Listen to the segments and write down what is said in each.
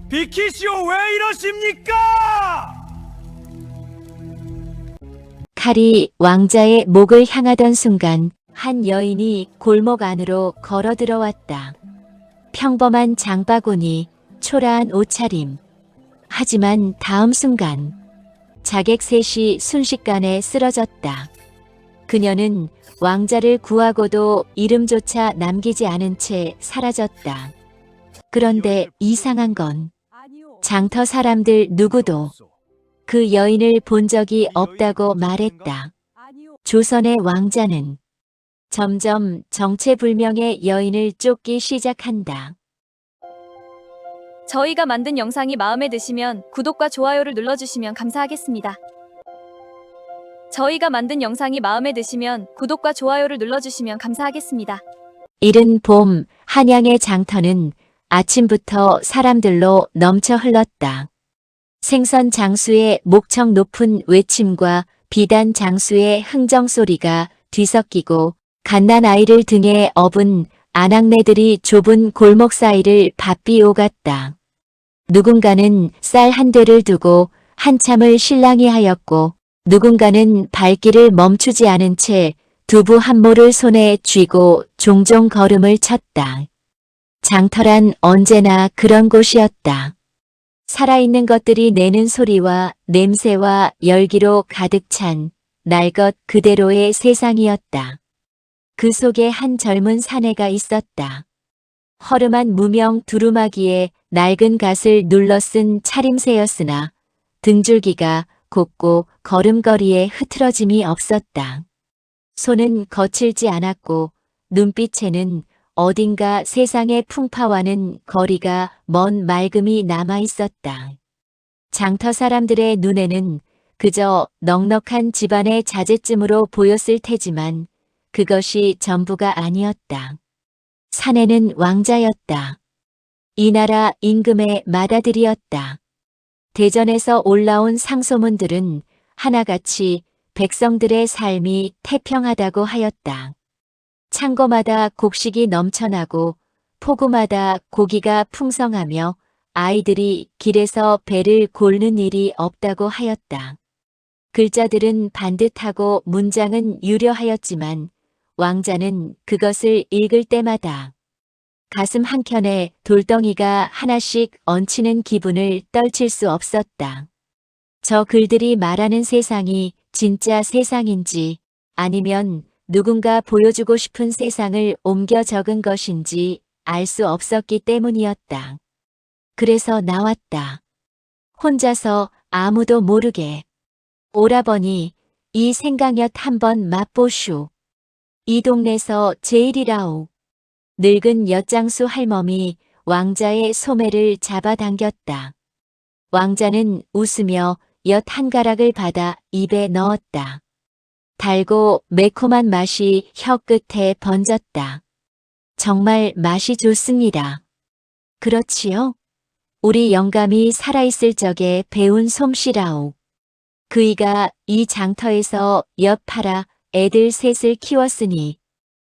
비키시오, 왜 이러십니까? 칼이 왕자의 목을 향하던 순간 한 여인이 골목 안으로 걸어 들어왔다. 평범한 장바구니, 초라한 옷차림. 하지만 다음 순간 자객 셋이 순식간에 쓰러졌다. 그녀는 왕자를 구하고도 이름조차 남기지 않은 채 사라졌다. 그런데 이상한 건 장터 사람들 누구도 그 여인을 본 적이 없다고 말했다. 조선의 왕자는 점점 정체불명의 여인을 쫓기 시작한다. 저희가 만든 영상이 마음에 드시면 구독과 좋아요를 눌러주시면 감사하겠습니다. 저희가 만든 영상이 마음에 드시면 구독과 좋아요를 눌러주시면 감사하겠습니다. 이른 봄 한양의 장터는 아침부터 사람들로 넘쳐 흘렀다. 생선 장수의 목청 높은 외침과 비단 장수의 흥정소리가 뒤섞이고 갓난 아이를 등에 업은 아낙네들이 좁은 골목 사이를 바삐 오갔다. 누군가는 쌀 한 되를 두고 한참을 실랑이 하였고 누군가는 발길을 멈추지 않은 채 두부 한 모를 손에 쥐고 종종 걸음을 쳤다. 장터란 언제나 그런 곳이었다. 살아있는 것들이 내는 소리와 냄새와 열기로 가득 찬 날 것 그대로의 세상이었다. 그 속에 한 젊은 사내가 있었다. 허름한 무명 두루마기에 낡은 갓을 눌러 쓴 차림새였으나 등줄기가 곱고 걸음걸이에 흐트러짐이 없었다. 손은 거칠지 않았고 눈빛에는 어딘가 세상의 풍파와는 거리가 먼 맑음이 남아 있었다. 장터 사람들의 눈에는 그저 넉넉한 집안의 자재쯤으로 보였을 테지만 그것이 전부가 아니었다. 사내는 왕자였다. 이 나라 임금의 맏아들이었다. 대전에서 올라온 상소문들은 하나같이 백성들의 삶이 태평하다고 하였다. 창고마다 곡식이 넘쳐나고 포구마다 고기가 풍성하며 아이들이 길에서 배를 골는 일이 없다고 하였다. 글자들은 반듯하고 문장은 유려하였지만 왕자는 그것을 읽을 때마다 가슴 한켠에 돌덩이가 하나씩 얹히는 기분을 떨칠 수 없었다. 저 글들이 말하는 세상이 진짜 세상인지 아니면 누군가 보여주고 싶은 세상을 옮겨 적은 것인지 알 수 없었기 때문이었다. 그래서 나왔다. 혼자서 아무도 모르게. 오라버니, 이 생강엿 한번 맛보슈. 이 동네서 제일이라오. 늙은 엿장수 할멈이 왕자의 소매를 잡아당겼다. 왕자는 웃으며 엿 한 가락을 받아 입에 넣었다. 달고 매콤한 맛이 혀 끝에 번졌다. 정말 맛이 좋습니다. 그렇지요? 우리 영감이 살아있을 적에 배운 솜씨라오. 그이가 이 장터에서 엿 팔아 애들 셋을 키웠으니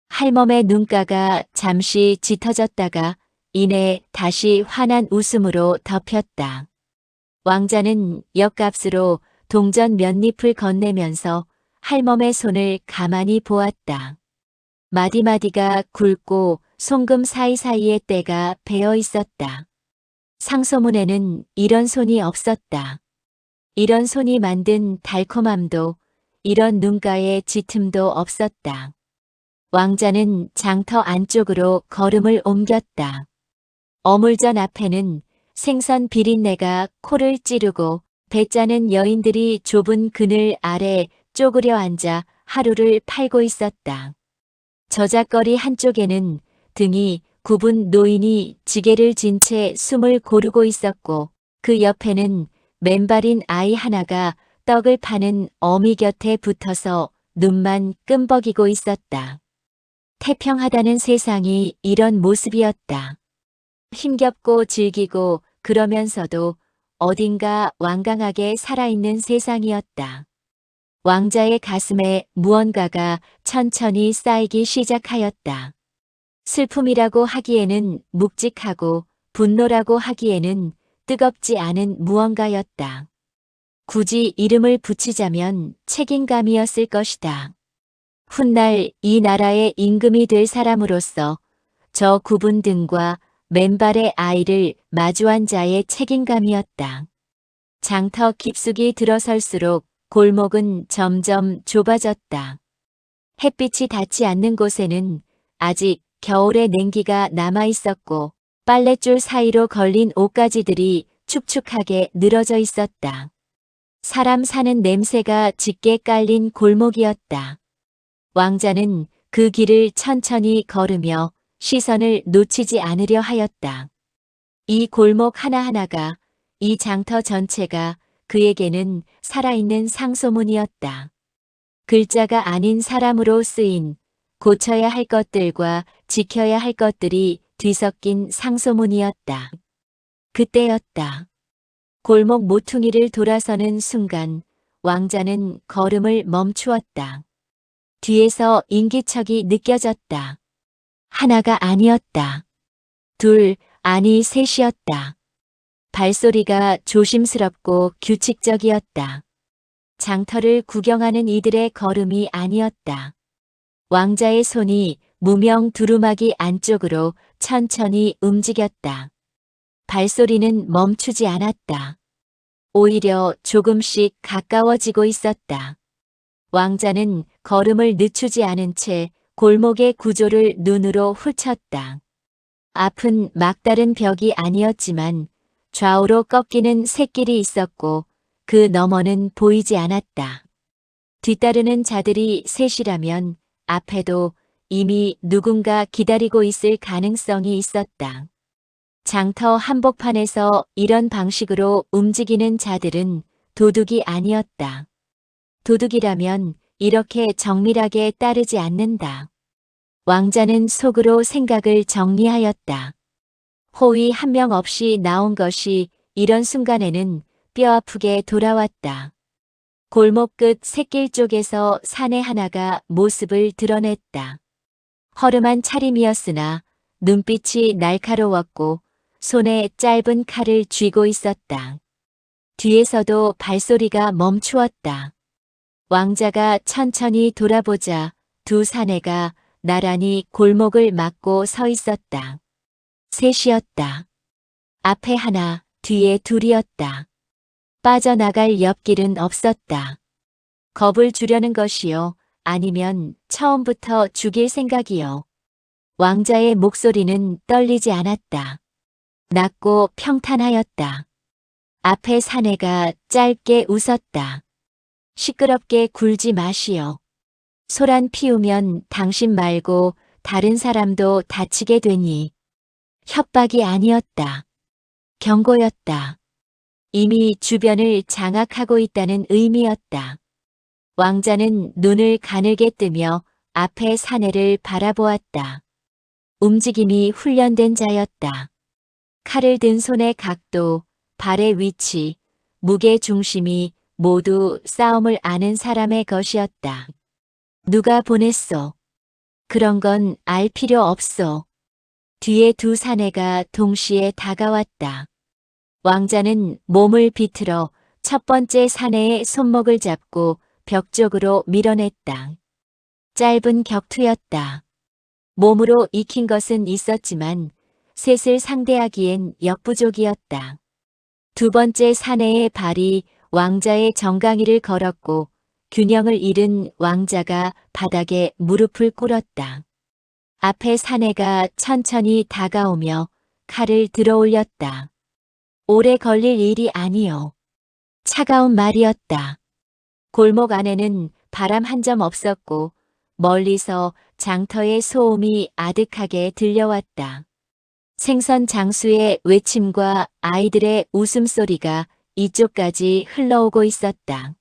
할멈의 눈가가 잠시 짙어졌다가 이내 다시 환한 웃음으로 덮였다. 왕자는 엿값으로 동전 몇 잎을 건네면서 할멈의 손을 가만히 보았다. 마디마디가 굵고 송금 사이사이에 때가 배어 있었다. 상소문에는 이런 손이 없었다. 이런 손이 만든 달콤함도 이런 눈가의 짙음도 없었다. 왕자는 장터 안쪽으로 걸음을 옮겼다. 어물전 앞에는 생선 비린내가 코를 찌르고 배짜는 여인들이 좁은 그늘 아래 쪼그려 앉아 하루를 팔고 있었다. 저작거리 한쪽에는 등이 굽은 노인이 지게를 진 채 숨을 고르고 있었고 그 옆에는 맨발인 아이 하나가 떡을 파는 어미 곁에 붙어서 눈만 끔벅이고 있었다. 태평하다는 세상이 이런 모습이었다. 힘겹고 질기고 그러면서도 어딘가 완강하게 살아있는 세상이었다. 왕자의 가슴에 무언가가 천천히 쌓이기 시작하였다. 슬픔이라고 하기에는 묵직하고 분노라고 하기에는 뜨겁지 않은 무언가였다. 굳이 이름을 붙이자면 책임감이었을 것이다. 훗날 이 나라의 임금이 될 사람으로서 저 구분 등과 맨발의 아이를 마주한 자의 책임감이었다. 장터 깊숙이 들어설수록 골목은 점점 좁아졌다. 햇빛이 닿지 않는 곳에는 아직 겨울의 냉기가 남아 있었고 빨랫줄 사이로 걸린 옷가지들이 축축하게 늘어져 있었다. 사람 사는 냄새가 짙게 깔린 골목이었다. 왕자는 그 길을 천천히 걸으며 시선을 놓치지 않으려 하였다. 이 골목 하나하나가, 이 장터 전체가 그에게는 살아있는 상소문이었다. 글자가 아닌 사람으로 쓰인 고쳐야 할 것들과 지켜야 할 것들이 뒤섞인 상소문이었다. 그때였다. 골목 모퉁이를 돌아서는 순간 왕자는 걸음을 멈추었다. 뒤에서 인기척이 느껴졌다. 하나가 아니었다. 둘, 아니 셋이었다. 발소리가 조심스럽고 규칙적이었다. 장터를 구경하는 이들의 걸음이 아니었다. 왕자의 손이 무명 두루마기 안쪽으로 천천히 움직였다. 발소리는 멈추지 않았다. 오히려 조금씩 가까워지고 있었다. 왕자는 걸음을 늦추지 않은 채 골목의 구조를 눈으로 훑쳤다. 앞은 막다른 벽이 아니었지만 좌우로 꺾이는 샛길이 있었고 그 너머는 보이지 않았다. 뒤따르는 자들이 셋이라면 앞에도 이미 누군가 기다리고 있을 가능성이 있었다. 장터 한복판에서 이런 방식으로 움직이는 자들은 도둑이 아니었다. 도둑이라면 이렇게 정밀하게 따르지 않는다. 왕자는 속으로 생각을 정리하였다. 호위 한 명 없이 나온 것이 이런 순간에는 뼈아프게 돌아왔다. 골목 끝 샛길 쪽에서 사내 하나가 모습을 드러냈다. 허름한 차림이었으나 눈빛이 날카로웠고 손에 짧은 칼을 쥐고 있었다. 뒤에서도 발소리가 멈추었다. 왕자가 천천히 돌아보자 두 사내가 나란히 골목을 막고 서 있었다. 셋이었다. 앞에 하나, 뒤에 둘이었다. 빠져나갈 옆길은 없었다. 겁을 주려는 것이요, 아니면 처음부터 죽일 생각이요. 왕자의 목소리는 떨리지 않았다. 낮고 평탄하였다. 앞에 사내가 짧게 웃었다. 시끄럽게 굴지 마시오. 소란 피우면 당신 말고 다른 사람도 다치게 되니. 협박이 아니었다. 경고였다. 이미 주변을 장악하고 있다는 의미였다. 왕자는 눈을 가늘게 뜨며 앞에 사내를 바라보았다. 움직임이 훈련된 자였다. 칼을 든 손의 각도, 발의 위치, 무게 중심이 모두 싸움을 아는 사람의 것이었다. 누가 보냈소? 그런 건 알 필요 없소. 뒤에 두 사내가 동시에 다가왔다. 왕자는 몸을 비틀어 첫 번째 사내의 손목을 잡고 벽 쪽으로 밀어냈다. 짧은 격투였다. 몸으로 익힌 것은 있었지만 셋을 상대하기엔 역부족이었다. 두 번째 사내의 발이 왕자의 정강이를 걸었고 균형을 잃은 왕자가 바닥에 무릎을 꿇었다. 앞에 사내가 천천히 다가오며 칼을 들어 올렸다. 오래 걸릴 일이 아니요. 차가운 말이었다. 골목 안에는 바람 한 점 없었고 멀리서 장터의 소음이 아득하게 들려왔다. 생선 장수의 외침과 아이들의 웃음소리가 이쪽까지 흘러오고 있었다.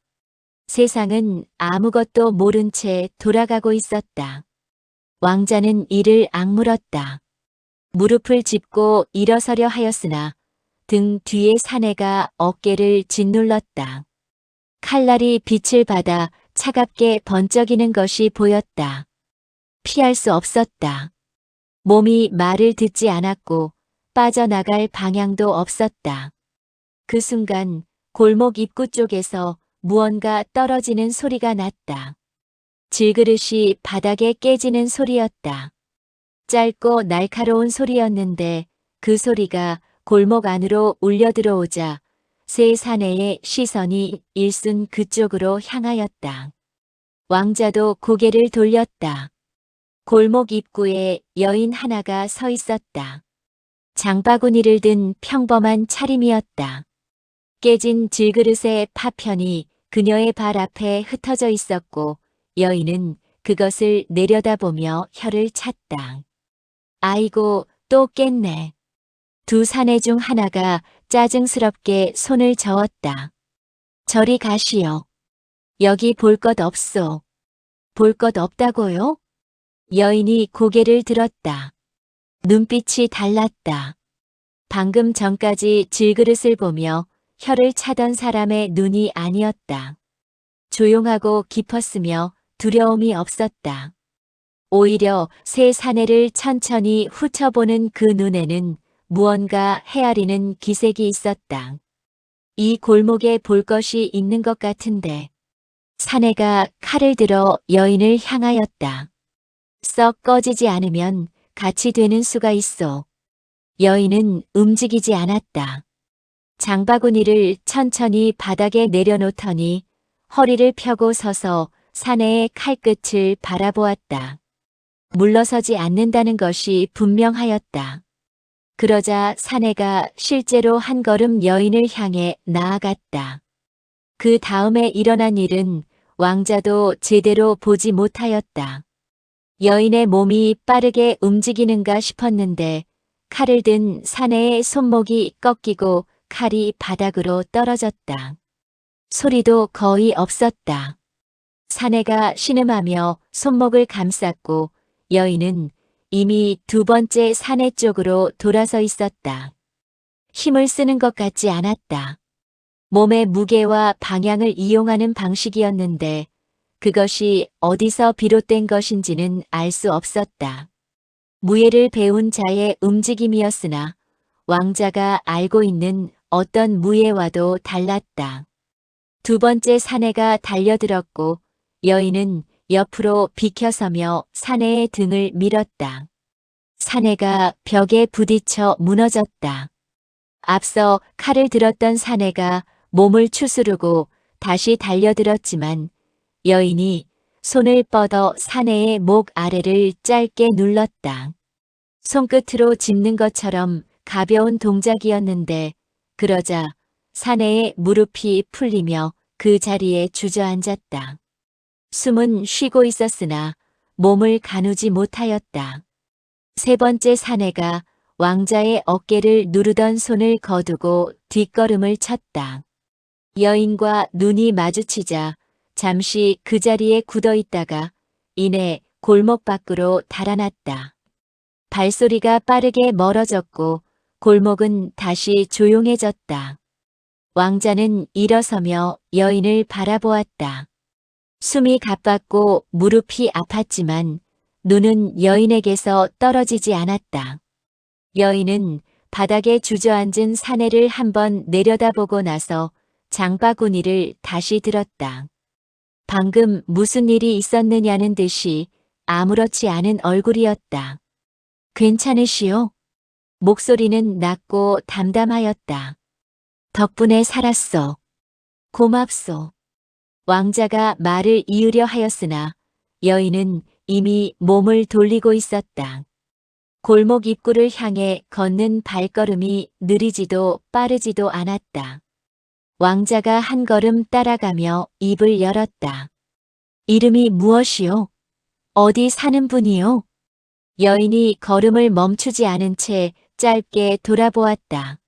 세상은 아무것도 모른 채 돌아가고 있었다. 왕자는 이를 악물었다. 무릎을 짚고 일어서려 하였으나 등 뒤의 사내가 어깨를 짓눌렀다. 칼날이 빛을 받아 차갑게 번쩍이는 것이 보였다. 피할 수 없었다. 몸이 말을 듣지 않았고 빠져나갈 방향도 없었다. 그 순간 골목 입구 쪽에서 무언가 떨어지는 소리가 났다. 질그릇이 바닥에 깨지는 소리였다. 짧고 날카로운 소리였는데 그 소리가 골목 안으로 울려 들어오자 세 사내의 시선이 일순 그쪽으로 향하였다. 왕자도 고개를 돌렸다. 골목 입구에 여인 하나가 서 있었다. 장바구니를 든 평범한 차림이었다. 깨진 질그릇의 파편이 그녀의 발 앞에 흩어져 있었고 여인은 그것을 내려다보며 혀를 찼다. 아이고, 또 깼네. 두 사내 중 하나가 짜증스럽게 손을 저었다. 저리 가시오. 여기 볼 것 없소. 볼 것 없다고요? 여인이 고개를 들었다. 눈빛이 달랐다. 방금 전까지 질그릇을 보며 혀를 차던 사람의 눈이 아니었다. 조용하고 깊었으며 두려움이 없었다. 오히려 새 사내를 천천히 훑어보는 그 눈에는 무언가 헤아리는 기색이 있었다. 이 골목에 볼 것이 있는 것 같은데. 사내가 칼을 들어 여인을 향하였다. 썩 꺼지지 않으면 같이 되는 수가 있어. 여인은 움직이지 않았다. 장바구니를 천천히 바닥에 내려놓더니 허리를 펴고 서서 사내의 칼끝을 바라보았다. 물러서지 않는다는 것이 분명하였다. 그러자 사내가 실제로 한 걸음 여인을 향해 나아갔다. 그 다음에 일어난 일은 왕자도 제대로 보지 못하였다. 여인의 몸이 빠르게 움직이는가 싶었는데 칼을 든 사내의 손목이 꺾이고 칼이 바닥으로 떨어졌다. 소리도 거의 없었다. 사내가 신음하며 손목을 감쌌고 여인은 이미 두 번째 사내 쪽으로 돌아서 있었다. 힘을 쓰는 것 같지 않았다. 몸의 무게와 방향을 이용하는 방식이었는데 그것이 어디서 비롯된 것인지는 알 수 없었다. 무예를 배운 자의 움직임이었으나 왕자가 알고 있는 어떤 무예와도 달랐다. 두 번째 사내가 달려들었고 여인은 옆으로 비켜서며 사내의 등을 밀었다. 사내가 벽에 부딪혀 무너졌다. 앞서 칼을 들었던 사내가 몸을 추스르고 다시 달려들었지만 여인이 손을 뻗어 사내의 목 아래를 짧게 눌렀다. 손끝으로 짚는 것처럼 가벼운 동작이었는데 그러자 사내의 무릎이 풀리며 그 자리에 주저앉았다. 숨은 쉬고 있었으나 몸을 가누지 못하였다. 세 번째 사내가 왕자의 어깨를 누르던 손을 거두고 뒷걸음을 쳤다. 여인과 눈이 마주치자 잠시 그 자리에 굳어 있다가 이내 골목 밖으로 달아났다. 발소리가 빠르게 멀어졌고 골목은 다시 조용해졌다. 왕자는 일어서며 여인을 바라보았다. 숨이 가빴고 무릎이 아팠지만 눈은 여인에게서 떨어지지 않았다. 여인은 바닥에 주저앉은 사내를 한번 내려다보고 나서 장바구니를 다시 들었다. 방금 무슨 일이 있었느냐는 듯이 아무렇지 않은 얼굴이었다. 괜찮으시오? 목소리는 낮고 담담하였다. 덕분에 살았어. 고맙소. 왕자가 말을 이으려 하였으나 여인은 이미 몸을 돌리고 있었다. 골목 입구를 향해 걷는 발걸음이 느리지도 빠르지도 않았다. 왕자가 한 걸음 따라가며 입을 열었다. 이름이 무엇이요? 어디 사는 분이요? 여인이 걸음을 멈추지 않은 채 짧게 돌아보았다.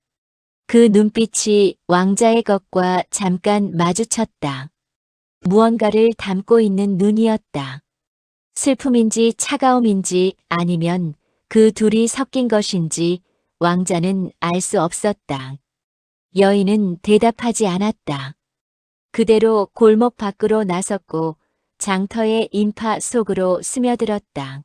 그 눈빛이 왕자의 것과 잠깐 마주쳤다. 무언가를 담고 있는 눈이었다. 슬픔인지 차가움인지 아니면 그 둘이 섞인 것인지 왕자는 알 수 없었다. 여인은 대답하지 않았다. 그대로 골목 밖으로 나섰고 장터의 인파 속으로 스며들었다.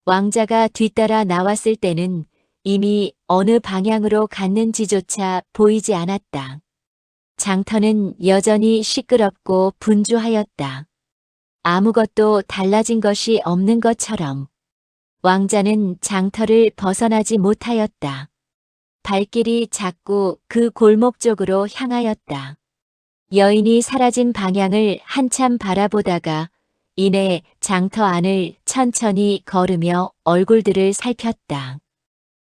왕자가 뒤따라 나왔을 때는 이미 어느 방향으로 갔는지조차 보이지 않았다. 장터는 여전히 시끄럽고 분주하였다. 아무것도 달라진 것이 없는 것처럼. 왕자는 장터를 벗어나지 못하였다. 발길이 자꾸 그 골목 쪽으로 향하였다. 여인이 사라진 방향을 한참 바라보다가 이내 장터 안을 천천히 걸으며 얼굴들을 살폈다.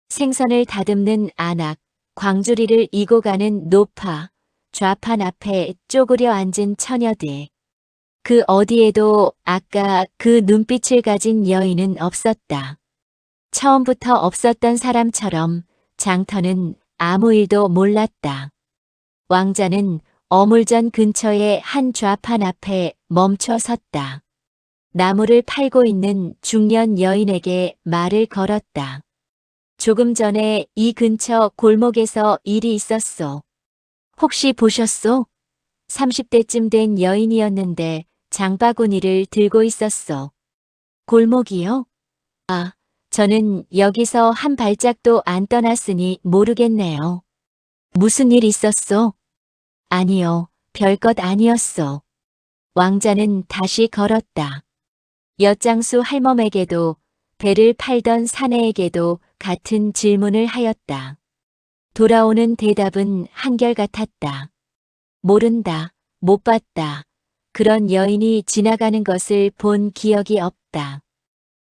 생선을 다듬는 아낙, 광주리를 이고 가는 노파, 좌판 앞에 쪼그려 앉은 처녀들. 그 어디에도 아까 그 눈빛을 가진 여인은 없었다. 처음부터 없었던 사람처럼 장터는 아무 일도 몰랐다. 왕자는 어물전 근처의 한 좌판 앞에 멈춰 섰다. 나무를 팔고 있는 중년 여인에게 말을 걸었다. 조금 전에 이 근처 골목에서 일이 있었소. 혹시 보셨소? 30대쯤 된 여인이었는데 장바구니를 들고 있었소. 골목이요? 아, 저는 여기서 한 발짝도 안 떠났으니 모르겠네요. 무슨 일 있었소? 아니요, 별것 아니었소. 왕자는 다시 걸었다. 엿장수 할멈에게도 배를 팔던 사내에게도 같은 질문을 하였다. 돌아오는 대답은 한결같았다. 모른다, 못 봤다. 그런 여인이 지나가는 것을 본 기억이 없다.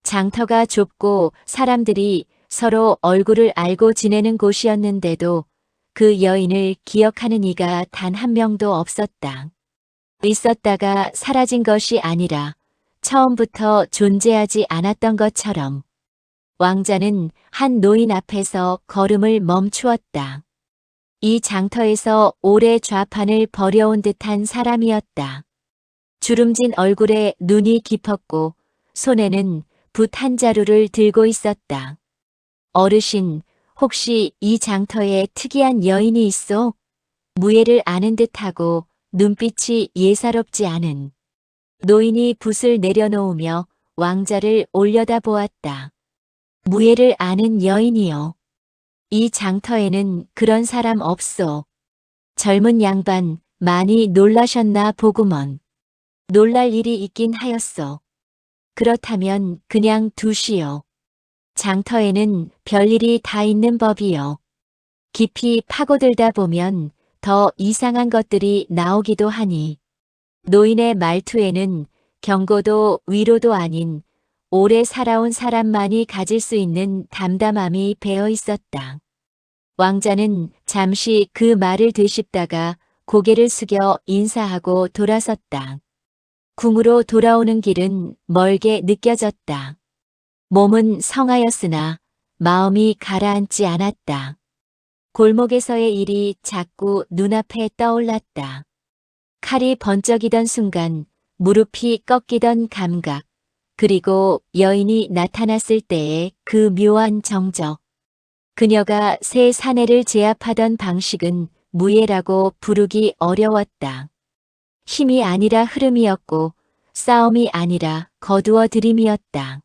장터가 좁고 사람들이 서로 얼굴을 알고 지내는 곳이었는데도 그 여인을 기억하는 이가 단 한 명도 없었다. 있었다가 사라진 것이 아니라 처음부터 존재하지 않았던 것처럼. 왕자는 한 노인 앞에서 걸음을 멈추었다. 이 장터에서 오래 좌판을 벌여온 듯한 사람이었다. 주름진 얼굴에 눈이 깊었고 손에는 붓 한 자루를 들고 있었다. 어르신, 혹시 이 장터에 특이한 여인이 있어? 무예를 아는 듯하고 눈빛이 예사롭지 않은. 노인이 붓을 내려놓으며 왕자를 올려다보았다. 무예를 아는 여인이요. 이 장터에는 그런 사람 없소. 젊은 양반 많이 놀라셨나 보구먼. 놀랄 일이 있긴 하였소. 그렇다면 그냥 두시오. 장터에는 별일이 다 있는 법이요. 깊이 파고들다 보면 더 이상한 것들이 나오기도 하니. 노인의 말투에는 경고도 위로도 아닌 오래 살아온 사람만이 가질 수 있는 담담함이 배어 있었다. 왕자는 잠시 그 말을 되씹다가 고개를 숙여 인사하고 돌아섰다. 궁으로 돌아오는 길은 멀게 느껴졌다. 몸은 성하였으나 마음이 가라앉지 않았다. 골목에서의 일이 자꾸 눈앞에 떠올랐다. 칼이 번쩍이던 순간 무릎이 꺾이던 감각, 그리고 여인이 나타났을 때의 그 묘한 정적. 그녀가 새 사내를 제압하던 방식은 무예라고 부르기 어려웠다. 힘이 아니라 흐름이었고 싸움이 아니라 거두어 들임이었다.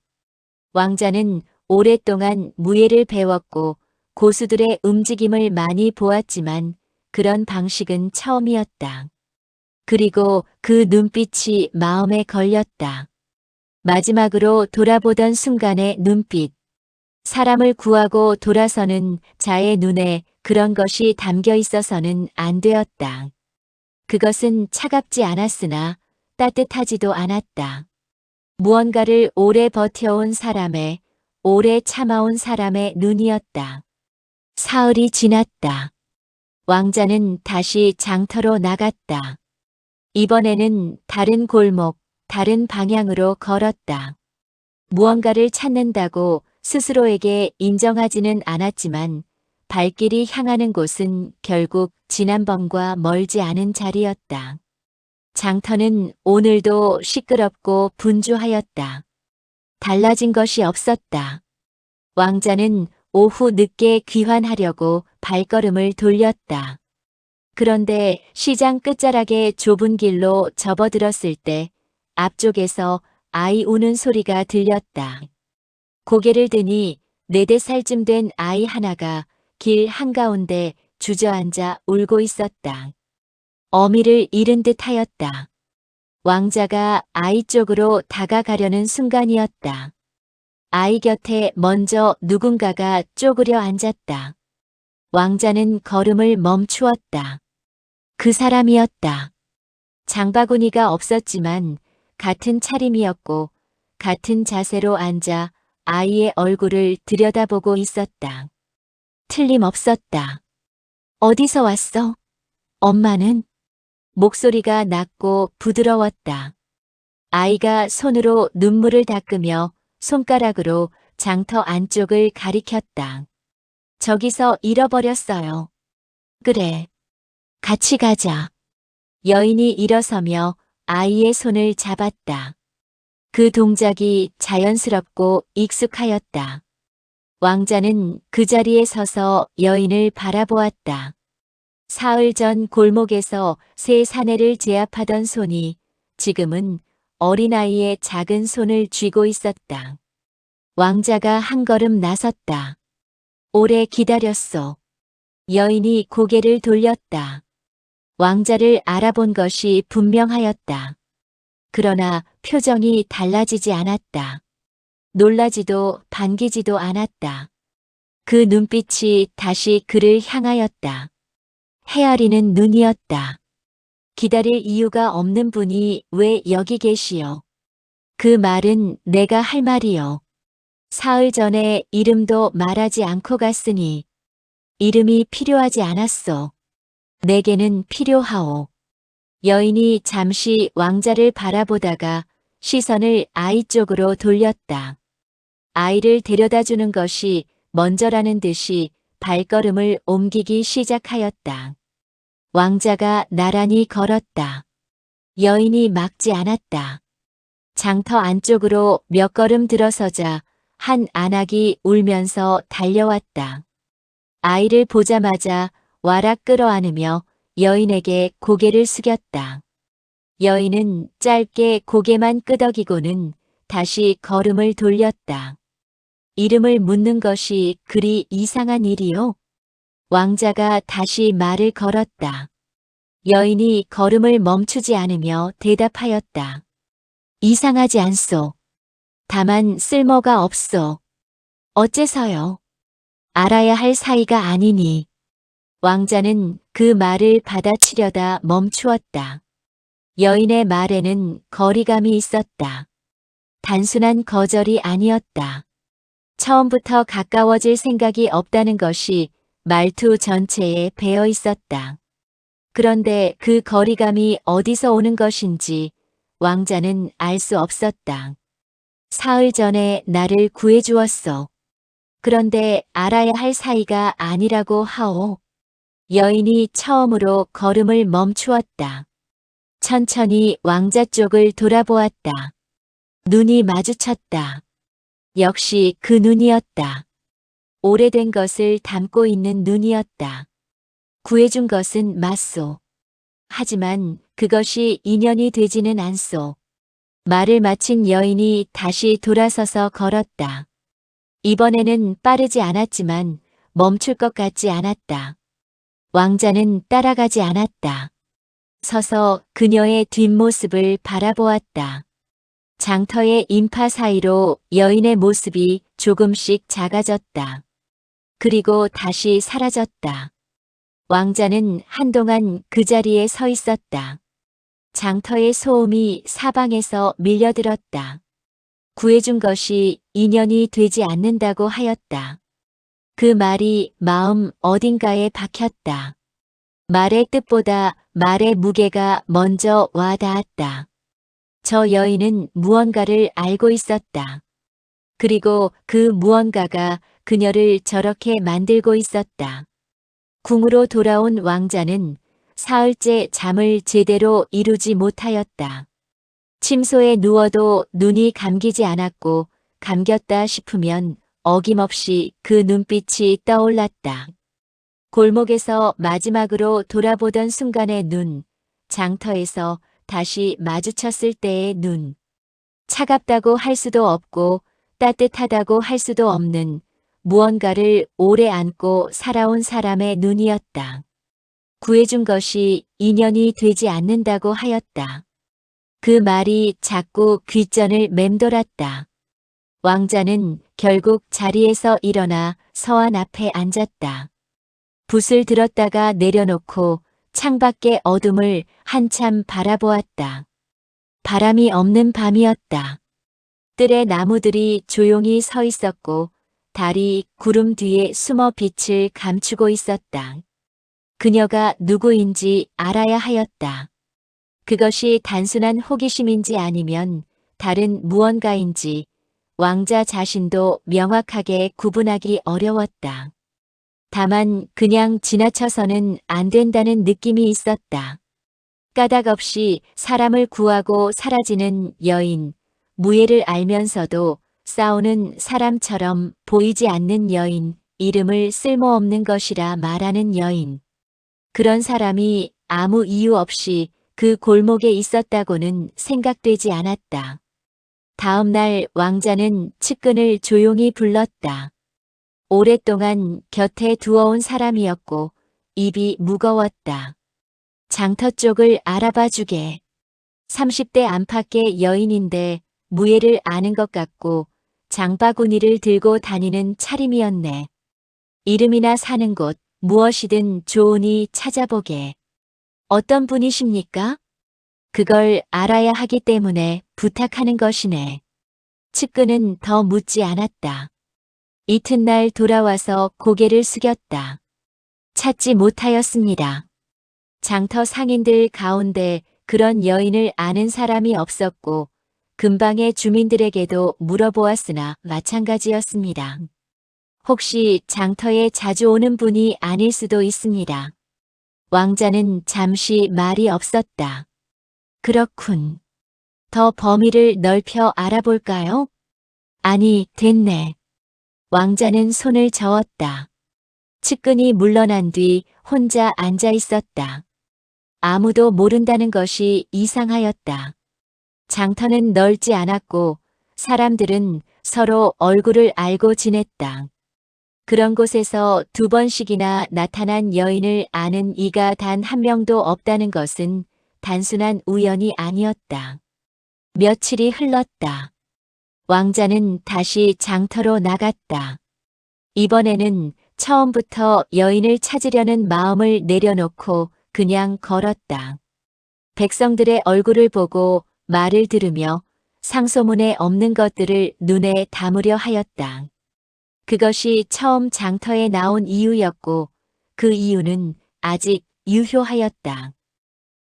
왕자는 오랫동안 무예를 배웠고 고수들의 움직임을 많이 보았지만 그런 방식은 처음이었다. 그리고 그 눈빛이 마음에 걸렸다. 마지막으로 돌아보던 순간의 눈빛. 사람을 구하고 돌아서는 자의 눈에 그런 것이 담겨 있어서는 안 되었다. 그것은 차갑지 않았으나 따뜻하지도 않았다. 무언가를 오래 버텨온 사람의, 오래 참아온 사람의 눈이었다. 사흘이 지났다. 왕자는 다시 장터로 나갔다. 이번에는 다른 골목, 다른 방향으로 걸었다. 무언가를 찾는다고 스스로에게 인정하지는 않았지만 발길이 향하는 곳은 결국 지난번과 멀지 않은 자리였다. 장터는 오늘도 시끄럽고 분주하였다. 달라진 것이 없었다. 왕자는 오후 늦게 귀환하려고 발걸음을 돌렸다. 그런데 시장 끝자락의 좁은 길로 접어들었을 때 앞쪽에서 아이 우는 소리가 들렸다. 고개를 드니 4~5살쯤 된 아이 하나가 길 한가운데 주저앉아 울고 있었다. 어미를 잃은 듯 하였다. 왕자가 아이 쪽으로 다가가려는 순간이었다. 아이 곁에 먼저 누군가가 쪼그려 앉았다. 왕자는 걸음을 멈추었다. 그 사람이었다. 장바구니가 없었지만 같은 차림이었고 같은 자세로 앉아 아이의 얼굴을 들여다보고 있었다. 틀림없었다. 어디서 왔어? 엄마는? 목소리가 낮고 부드러웠다. 아이가 손으로 눈물을 닦으며 손가락으로 장터 안쪽을 가리켰다. 저기서 잃어버렸어요. 그래. 같이 가자. 여인이 일어서며 아이의 손을 잡았다. 그 동작이 자연스럽고 익숙하였다. 왕자는 그 자리에 서서 여인을 바라보았다. 사흘 전 골목에서 새 사내를 제압하던 손이 지금은 어린아이의 작은 손을 쥐고 있었다. 왕자가 한 걸음 나섰다. 오래 기다렸소. 여인이 고개를 돌렸다. 왕자를 알아본 것이 분명하였다. 그러나 표정이 달라지지 않았다. 놀라지도 반기지도 않았다. 그 눈빛이 다시 그를 향하였다. 헤아리는 눈이었다. 기다릴 이유가 없는 분이 왜 여기 계시오? 그 말은 내가 할 말이요. 사흘 전에 이름도 말하지 않고 갔으니 이름이 필요하지 않았소. 내게는 필요하오. 여인이 잠시 왕자를 바라보다가 시선을 아이 쪽으로 돌렸다. 아이를 데려다 주는 것이 먼저라는 듯이 발걸음을 옮기기 시작하였다. 왕자가 나란히 걸었다. 여인이 막지 않았다. 장터 안쪽으로 몇 걸음 들어서자 한 안악이 울면서 달려왔다. 아이를 보자마자 와락 끌어안으며 여인에게 고개를 숙였다. 여인은 짧게 고개만 끄덕이고는 다시 걸음을 돌렸다. 이름을 묻는 것이 그리 이상한 일이요? 왕자가 다시 말을 걸었다. 여인이 걸음을 멈추지 않으며 대답하였다. 이상하지 않소. 다만 쓸모가 없소. 어째서요? 알아야 할 사이가 아니니. 왕자는 그 말을 받아치려다 멈추었다. 여인의 말에는 거리감이 있었다. 단순한 거절이 아니었다. 처음부터 가까워질 생각이 없다는 것이 말투 전체에 배어 있었다. 그런데 그 거리감이 어디서 오는 것인지 왕자는 알 수 없었다. 사흘 전에 나를 구해주었소. 그런데 알아야 할 사이가 아니라고 하오. 여인이 처음으로 걸음을 멈추었다. 천천히 왕자 쪽을 돌아보았다. 눈이 마주쳤다. 역시 그 눈이었다. 오래된 것을 담고 있는 눈이었다. 구해준 것은 맞소. 하지만 그것이 인연이 되지는 않소. 말을 마친 여인이 다시 돌아서서 걸었다. 이번에는 빠르지 않았지만 멈출 것 같지 않았다. 왕자는 따라가지 않았다. 서서 그녀의 뒷모습을 바라보았다. 장터의 인파 사이로 여인의 모습이 조금씩 작아졌다. 그리고 다시 사라졌다. 왕자는 한동안 그 자리에 서 있었다. 장터의 소음이 사방에서 밀려들었다. 구해준 것이 인연이 되지 않는다고 하였다. 그 말이 마음 어딘가에 박혔다. 말의 뜻보다 말의 무게가 먼저 와 닿았다. 저 여인은 무언가를 알고 있었다. 그리고 그 무언가가 그녀를 저렇게 만들고 있었다. 궁으로 돌아온 왕자는 사흘째 잠을 제대로 이루지 못하였다. 침소에 누워도 눈이 감기지 않았고 감겼다 싶으면 어김없이 그 눈빛이 떠올랐다. 골목에서 마지막으로 돌아보던 순간의 눈, 장터에서 다시 마주쳤을 때의 눈. 차갑다고 할 수도 없고 따뜻하다고 할 수도 없는 무언가를 오래 안고 살아온 사람의 눈이었다. 구해준 것이 인연이 되지 않는다고 하였다. 그 말이 자꾸 귓전을 맴돌았다. 왕자는 결국 자리에서 일어나 서한 앞에 앉았다. 붓을 들었다가 내려놓고 창밖의 어둠을 한참 바라보았다. 바람이 없는 밤이었다. 뜰에 나무들이 조용히 서 있었고 달이 구름 뒤에 숨어 빛을 감추고 있었다. 그녀가 누구인지 알아야 하였다. 그것이 단순한 호기심인지 아니면 다른 무언가인지 왕자 자신도 명확하게 구분하기 어려웠다. 다만 그냥 지나쳐서는 안 된다는 느낌이 있었다. 까닭 없이 사람을 구하고 사라지는 여인, 무예를 알면서도 싸우는 사람처럼 보이지 않는 여인, 이름을 쓸모없는 것이라 말하는 여인. 그런 사람이 아무 이유 없이 그 골목에 있었다고는 생각되지 않았다. 다음 날 왕자는 측근을 조용히 불렀다. 오랫동안 곁에 두어온 사람이었고 입이 무거웠다. 장터 쪽을 알아봐 주게. 30대 안팎의 여인인데 무예를 아는 것 같고 장바구니를 들고 다니는 차림이었네. 이름이나 사는 곳 무엇이든 좋으니 찾아보게. 어떤 분이십니까? 그걸 알아야 하기 때문에 부탁하는 것이네. 측근은 더 묻지 않았다. 이튿날 돌아와서 고개를 숙였다. 찾지 못하였습니다. 장터 상인들 가운데 그런 여인을 아는 사람이 없었고 근방의 주민들에게도 물어보았으나 마찬가지였습니다. 혹시 장터에 자주 오는 분이 아닐 수도 있습니다. 왕자는 잠시 말이 없었다. 그렇군. 더 범위를 넓혀 알아볼까요? 아니, 됐네. 왕자는 손을 저었다. 측근이 물러난 뒤 혼자 앉아 있었다. 아무도 모른다는 것이 이상하였다. 장터는 넓지 않았고 사람들은 서로 얼굴을 알고 지냈다. 그런 곳에서 2번씩이나 나타난 여인을 아는 이가 단 한 명도 없다는 것은 단순한 우연이 아니었다. 며칠이 흘렀다. 왕자는 다시 장터로 나갔다. 이번에는 처음부터 여인을 찾으려는 마음을 내려놓고 그냥 걸었다. 백성들의 얼굴을 보고 말을 들으며 상소문에 없는 것들을 눈에 담으려 하였다. 그것이 처음 장터에 나온 이유였고 그 이유는 아직 유효하였다.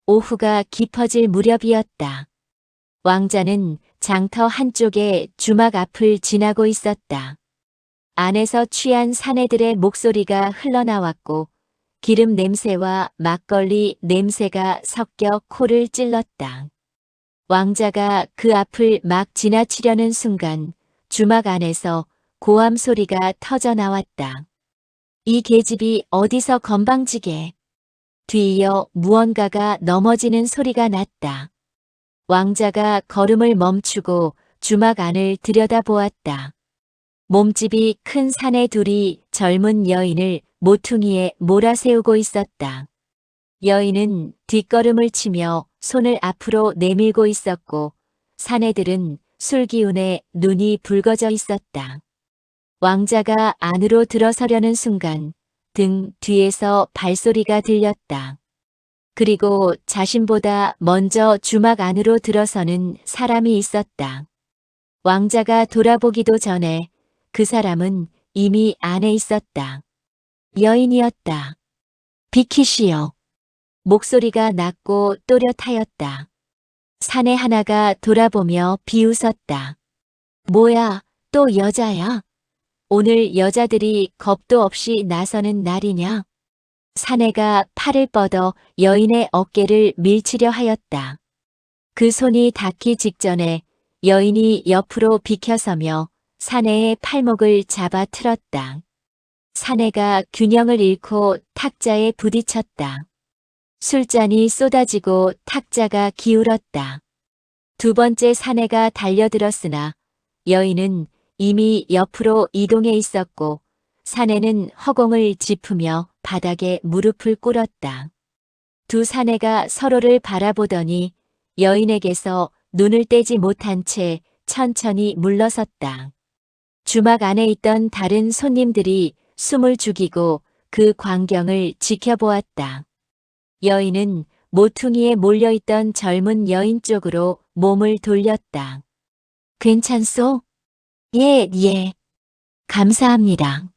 오후가 깊어질 무렵이었다. 왕자는 장터 한쪽에 주막 앞을 지나고 있었다. 안에서 취한 사내들의 목소리가 흘러나왔고 기름 냄새와 막걸리 냄새가 섞여 코를 찔렀다. 왕자가 그 앞을 막 지나치려는 순간 주막 안에서 고함 소리가 터져 나왔다. 이 계집이 어디서 건방지게. 뒤이어 무언가가 넘어지는 소리가 났다. 왕자가 걸음을 멈추고 주막 안을 들여다보았다. 몸집이 큰 사내 둘이 젊은 여인을 모퉁이에 몰아세우고 있었다. 여인은 뒷걸음을 치며 손을 앞으로 내밀고 있었고 사내들은 술 기운에 눈이 붉어져 있었다. 왕자가 안으로 들어서려는 순간 등 뒤에서 발소리가 들렸다. 그리고 자신보다 먼저 주막 안으로 들어서는 사람이 있었다. 왕자가 돌아보기도 전에 그 사람은 이미 안에 있었다. 여인이었다. 비키시오. 목소리가 낮고 또렷하였다. 사내 하나가 돌아보며 비웃었다. 뭐야, 또 여자야? 오늘 여자들이 겁도 없이 나서는 날이냐? 사내가 팔을 뻗어 여인의 어깨를 밀치려 하였다. 그 손이 닿기 직전에 여인이 옆으로 비켜서며 사내의 팔목을 잡아 틀었다. 사내가 균형을 잃고 탁자에 부딪혔다. 술잔이 쏟아지고 탁자가 기울었다. 2번째 사내가 달려들었으나 여인은 이미 옆으로 이동해 있었고 사내는 허공을 짚으며 바닥에 무릎을 꿇었다. 두 사내가 서로를 바라보더니 여인에게서 눈을 떼지 못한 채 천천히 물러섰다. 주막 안에 있던 다른 손님들이 숨을 죽이고 그 광경을 지켜보았다. 여인은 모퉁이에 몰려있던 젊은 여인 쪽으로 몸을 돌렸다. 괜찮소? 예, 예. 감사합니다.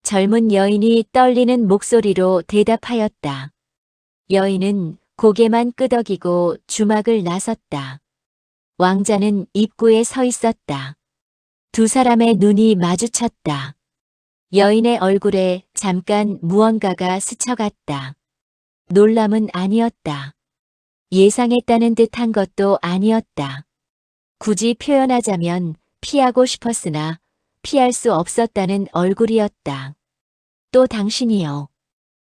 젊은 여인이 떨리는 목소리로 대답하였다. 여인은 고개만 끄덕이고 주막을 나섰다. 왕자는 입구에 서 있었다. 두 사람의 눈이 마주쳤다. 여인의 얼굴에 잠깐 무언가가 스쳐갔다. 놀람은 아니었다. 예상했다는 듯한 것도 아니었다. 굳이 표현하자면 피하고 싶었으나 피할 수 없었다는 얼굴이었다. 또 당신이요.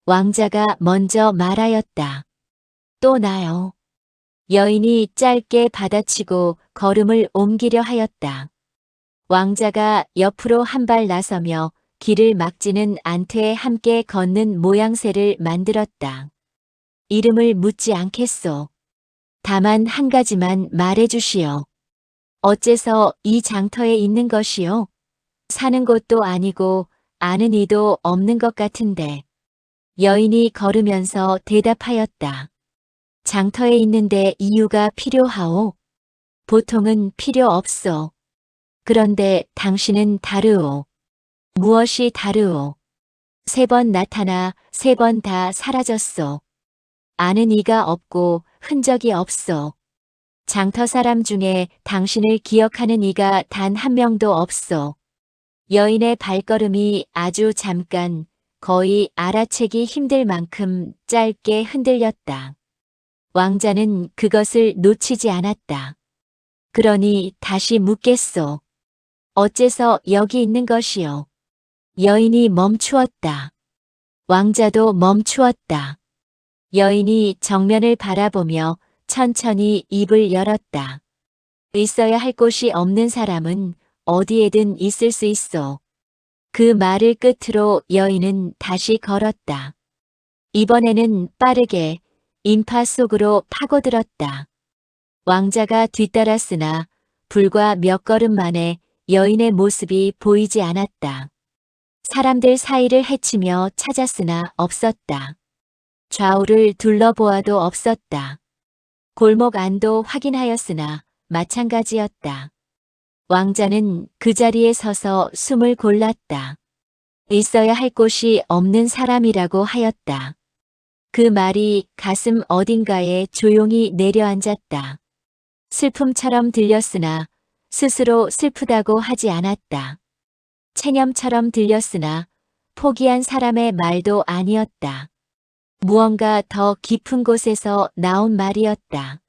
왕자가 먼저 말하였다. 또 나요. 여인이 짧게 받아치고 걸음을 옮기려 하였다. 왕자가 옆으로 한 발 나서며 길을 막지는 않되 함께 걷는 모양새를 만들었다. 이름을 묻지 않겠소. 다만 한 가지만 말해주시오. 어째서 이 장터에 있는 것이요? 사는 곳도 아니고 아는 이도 없는 것 같은데. 여인이 걸으면서 대답하였다. 장터에 있는데 이유가 필요하오? 보통은 필요 없소. 그런데 당신은 다르오. 무엇이 다르오? 3번 나타나 3번 다 사라졌소. 아는 이가 없고 흔적이 없소. 장터 사람 중에 당신을 기억하는 이가 단 한 명도 없소. 여인의 발걸음이 아주 잠깐, 거의 알아채기 힘들 만큼 짧게 흔들렸다. 왕자는 그것을 놓치지 않았다. 그러니 다시 묻겠소. 어째서 여기 있는 것이요? 여인이 멈추었다. 왕자도 멈추었다. 여인이 정면을 바라보며 천천히 입을 열었다. 있어야 할 곳이 없는 사람은 어디에든 있을 수 있어. 그 말을 끝으로 여인은 다시 걸었다. 이번에는 빠르게 인파 속으로 파고들었다. 왕자가 뒤따랐으나 불과 몇 걸음 만에 여인의 모습이 보이지 않았다. 사람들 사이를 헤치며 찾았으나 없었다. 좌우를 둘러보아도 없었다. 골목 안도 확인하였으나 마찬가지였다. 왕자는 그 자리에 서서 숨을 골랐다. 있어야 할 곳이 없는 사람이라고 하였다. 그 말이 가슴 어딘가에 조용히 내려앉았다. 슬픔처럼 들렸으나 스스로 슬프다고 하지 않았다. 체념처럼 들렸으나 포기한 사람의 말도 아니었다. 무언가 더 깊은 곳에서 나온 말이었다.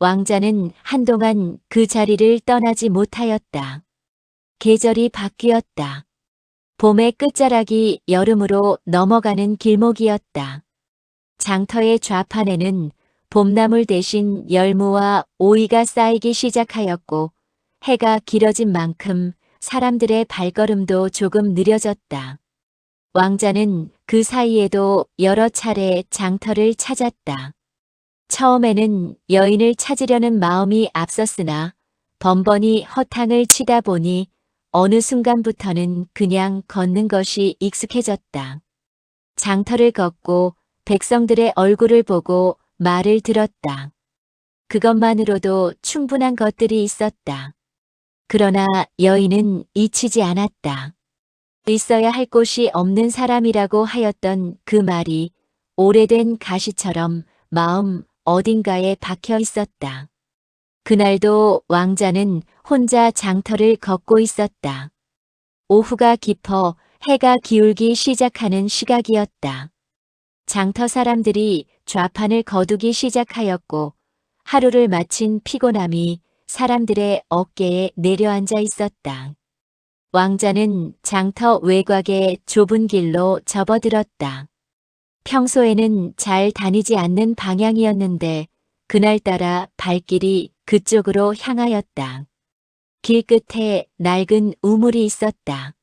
왕자는 한동안 그 자리를 떠나지 못하였다. 계절이 바뀌었다. 봄의 끝자락이 여름으로 넘어가는 길목이었다. 장터의 좌판에는 봄나물 대신 열무와 오이가 쌓이기 시작하였고 해가 길어진 만큼 사람들의 발걸음도 조금 느려졌다. 왕자는 그 사이에도 여러 차례 장터를 찾았다. 처음에는 여인을 찾으려는 마음이 앞섰으나 번번이 허탕을 치다 보니 어느 순간부터는 그냥 걷는 것이 익숙해졌다. 장터를 걷고 백성들의 얼굴을 보고 말을 들었다. 그것만으로도 충분한 것들이 있었다. 그러나 여인은 잊히지 않았다. 있어야 할 곳이 없는 사람이라고 하였던 그 말이 오래된 가시처럼 마음 어딘가에 박혀 있었다. 그날도 왕자는 혼자 장터를 걷고 있었다. 오후가 깊어 해가 기울기 시작하는 시각이었다. 장터 사람들이 좌판을 거두기 시작하였고 하루를 마친 피곤함이 사람들의 어깨에 내려앉아 있었다. 왕자는 장터 외곽의 좁은 길로 접어들었다. 평소에는 잘 다니지 않는 방향이었는데 그날따라 발길이 그쪽으로 향하였다. 길 끝에 낡은 우물이 있었다.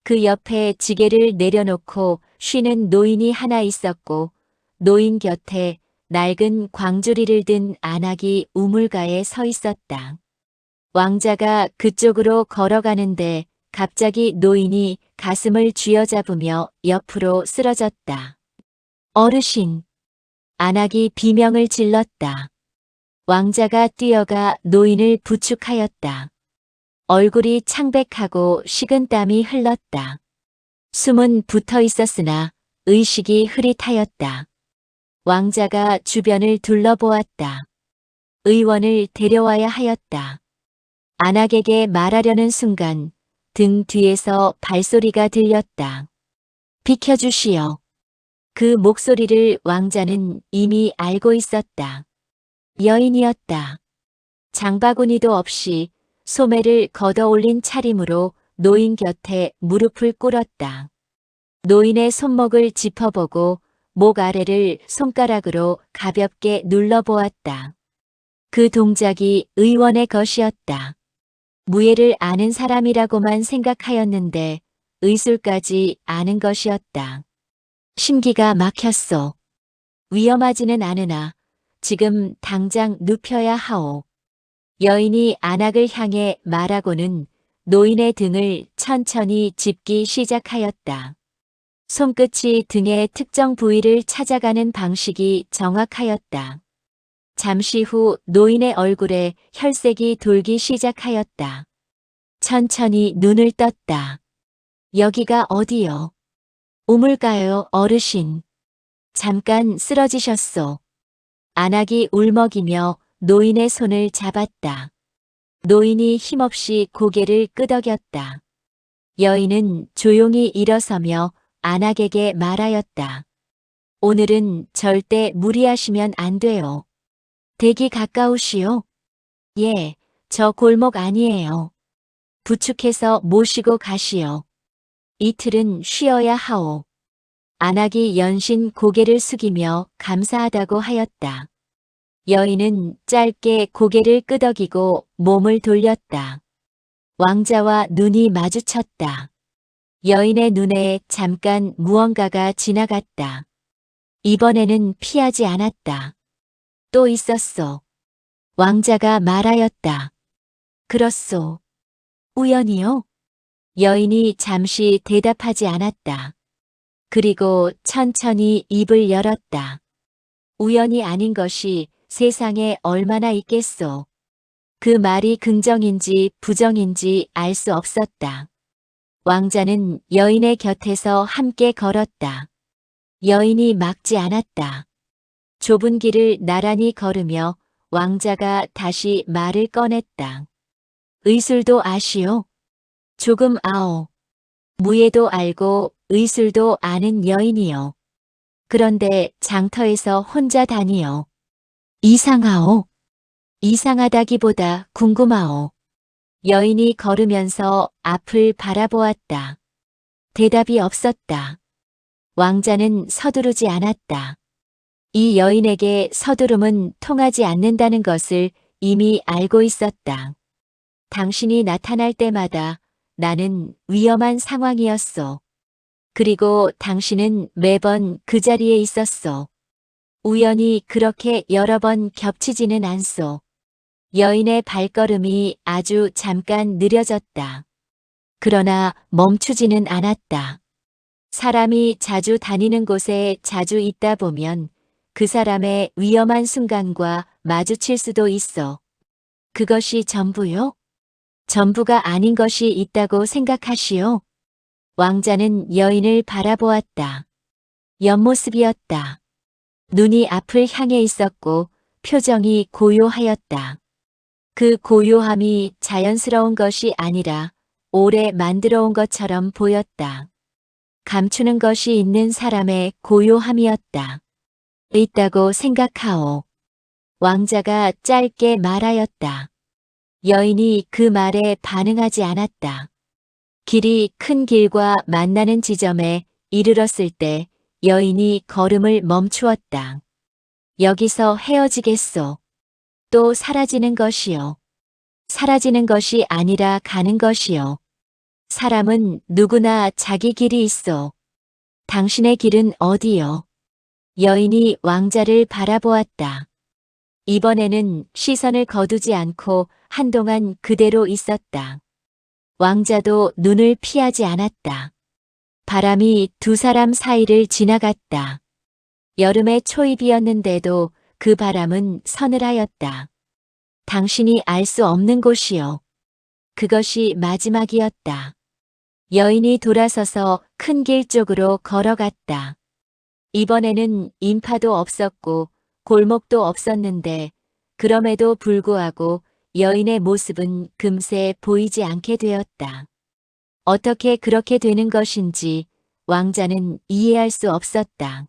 그 옆에 지게를 내려놓고 쉬는 노인이 하나 있었고 노인 곁에 낡은 광주리를 든 안악이 우물가에 서 있었다. 왕자가 그쪽으로 걸어가는데 갑자기 노인이 가슴을 쥐어잡으며 옆으로 쓰러졌다. 어르신! 안악이 비명을 질렀다. 왕자가 뛰어가 노인을 부축하였다. 얼굴이 창백하고 식은땀이 흘렀다. 숨은 붙어 있었으나 의식이 흐릿하였다. 왕자가 주변을 둘러보았다. 의원을 데려와야 하였다. 안악에게 말하려는 순간 등 뒤에서 발소리가 들렸다. 비켜주시오. 그 목소리를 왕자는 이미 알고 있었다. 여인이었다. 장바구니도 없이 소매를 걷어 올린 차림으로 노인 곁에 무릎을 꿇었다. 노인의 손목을 짚어보고 목 아래를 손가락으로 가볍게 눌러보았다. 그 동작이 의원의 것이었다. 무예를 아는 사람이라고만 생각하였는데 의술까지 아는 것이었다. 심기가 막혔소. 위험하지는 않으나 지금 당장 눕혀야 하오. 여인이 안악을 향해 말하고는 노인의 등을 천천히 짚기 시작하였다. 손끝이 등의 특정 부위를 찾아가는 방식이 정확하였다. 잠시 후 노인의 얼굴에 혈색이 돌기 시작하였다. 천천히 눈을 떴다. 여기가 어디요? 우물가요, 어르신. 잠깐 쓰러지셨소. 안악이 울먹이며 노인의 손을 잡았다. 노인이 힘없이 고개를 끄덕였다. 여인은 조용히 일어서며 안악에게 말하였다. 오늘은 절대 무리하시면 안 돼요. 댁이 가까우시오? 예, 저 골목 아니에요. 부축해서 모시고 가시오. 이틀은 쉬어야 하오. 안악이 연신 고개를 숙이며 감사하다고 하였다. 여인은 짧게 고개를 끄덕이고 몸을 돌렸다. 왕자와 눈이 마주쳤다. 여인의 눈에 잠깐 무언가가 지나갔다. 이번에는 피하지 않았다. 또 있었소. 왕자가 말하였다. 그렇소. 우연이요? 여인이 잠시 대답하지 않았다. 그리고 천천히 입을 열었다. 우연이 아닌 것이 세상에 얼마나 있겠소. 그 말이 긍정인지 부정인지 알 수 없었다. 왕자는 여인의 곁에서 함께 걸었다. 여인이 막지 않았다. 좁은 길을 나란히 걸으며 왕자가 다시 말을 꺼냈다. 의술도 아시오? 조금 아오. 무예도 알고 의술도 아는 여인이요. 그런데 장터에서 혼자 다니요. 이상하오. 이상하다기보다 궁금하오. 여인이 걸으면서 앞을 바라보았다. 대답이 없었다. 왕자는 서두르지 않았다. 이 여인에게 서두름은 통하지 않는다는 것을 이미 알고 있었다. 당신이 나타날 때마다 나는 위험한 상황이었소. 그리고 당신은 매번 그 자리에 있었소. 우연히 그렇게 여러 번 겹치지는 않소. 여인의 발걸음이 아주 잠깐 느려졌다. 그러나 멈추지는 않았다. 사람이 자주 다니는 곳에 자주 있다 보면 그 사람의 위험한 순간과 마주칠 수도 있어. 그것이 전부요? 전부가 아닌 것이 있다고 생각하시오? 왕자는 여인을 바라보았다. 옆모습이었다. 눈이 앞을 향해 있었고 표정이 고요하였다. 그 고요함이 자연스러운 것이 아니라 오래 만들어 온 것처럼 보였다. 감추는 것이 있는 사람의 고요함이었다. 있다고 생각하오. 왕자가 짧게 말하였다. 여인이 그 말에 반응하지 않았다. 길이 큰 길과 만나는 지점에 이르렀을 때 여인이 걸음을 멈추었다. 여기서 헤어지겠소. 또 사라지는 것이요. 사라지는 것이 아니라 가는 것이요. 사람은 누구나 자기 길이 있어. 당신의 길은 어디요? 여인이 왕자를 바라보았다. 이번에는 시선을 거두지 않고 한동안 그대로 있었다. 왕자도 눈을 피하지 않았다. 바람이 두 사람 사이를 지나갔다. 여름의 초입이었는데도 그 바람은 서늘하였다. 당신이 알 수 없는 곳이요. 그것이 마지막이었다. 여인이 돌아서서 큰 길 쪽으로 걸어갔다. 이번에는 인파도 없었고 골목도 없었는데 그럼에도 불구하고 여인의 모습은 금세 보이지 않게 되었다. 어떻게 그렇게 되는 것인지 왕자는 이해할 수 없었다.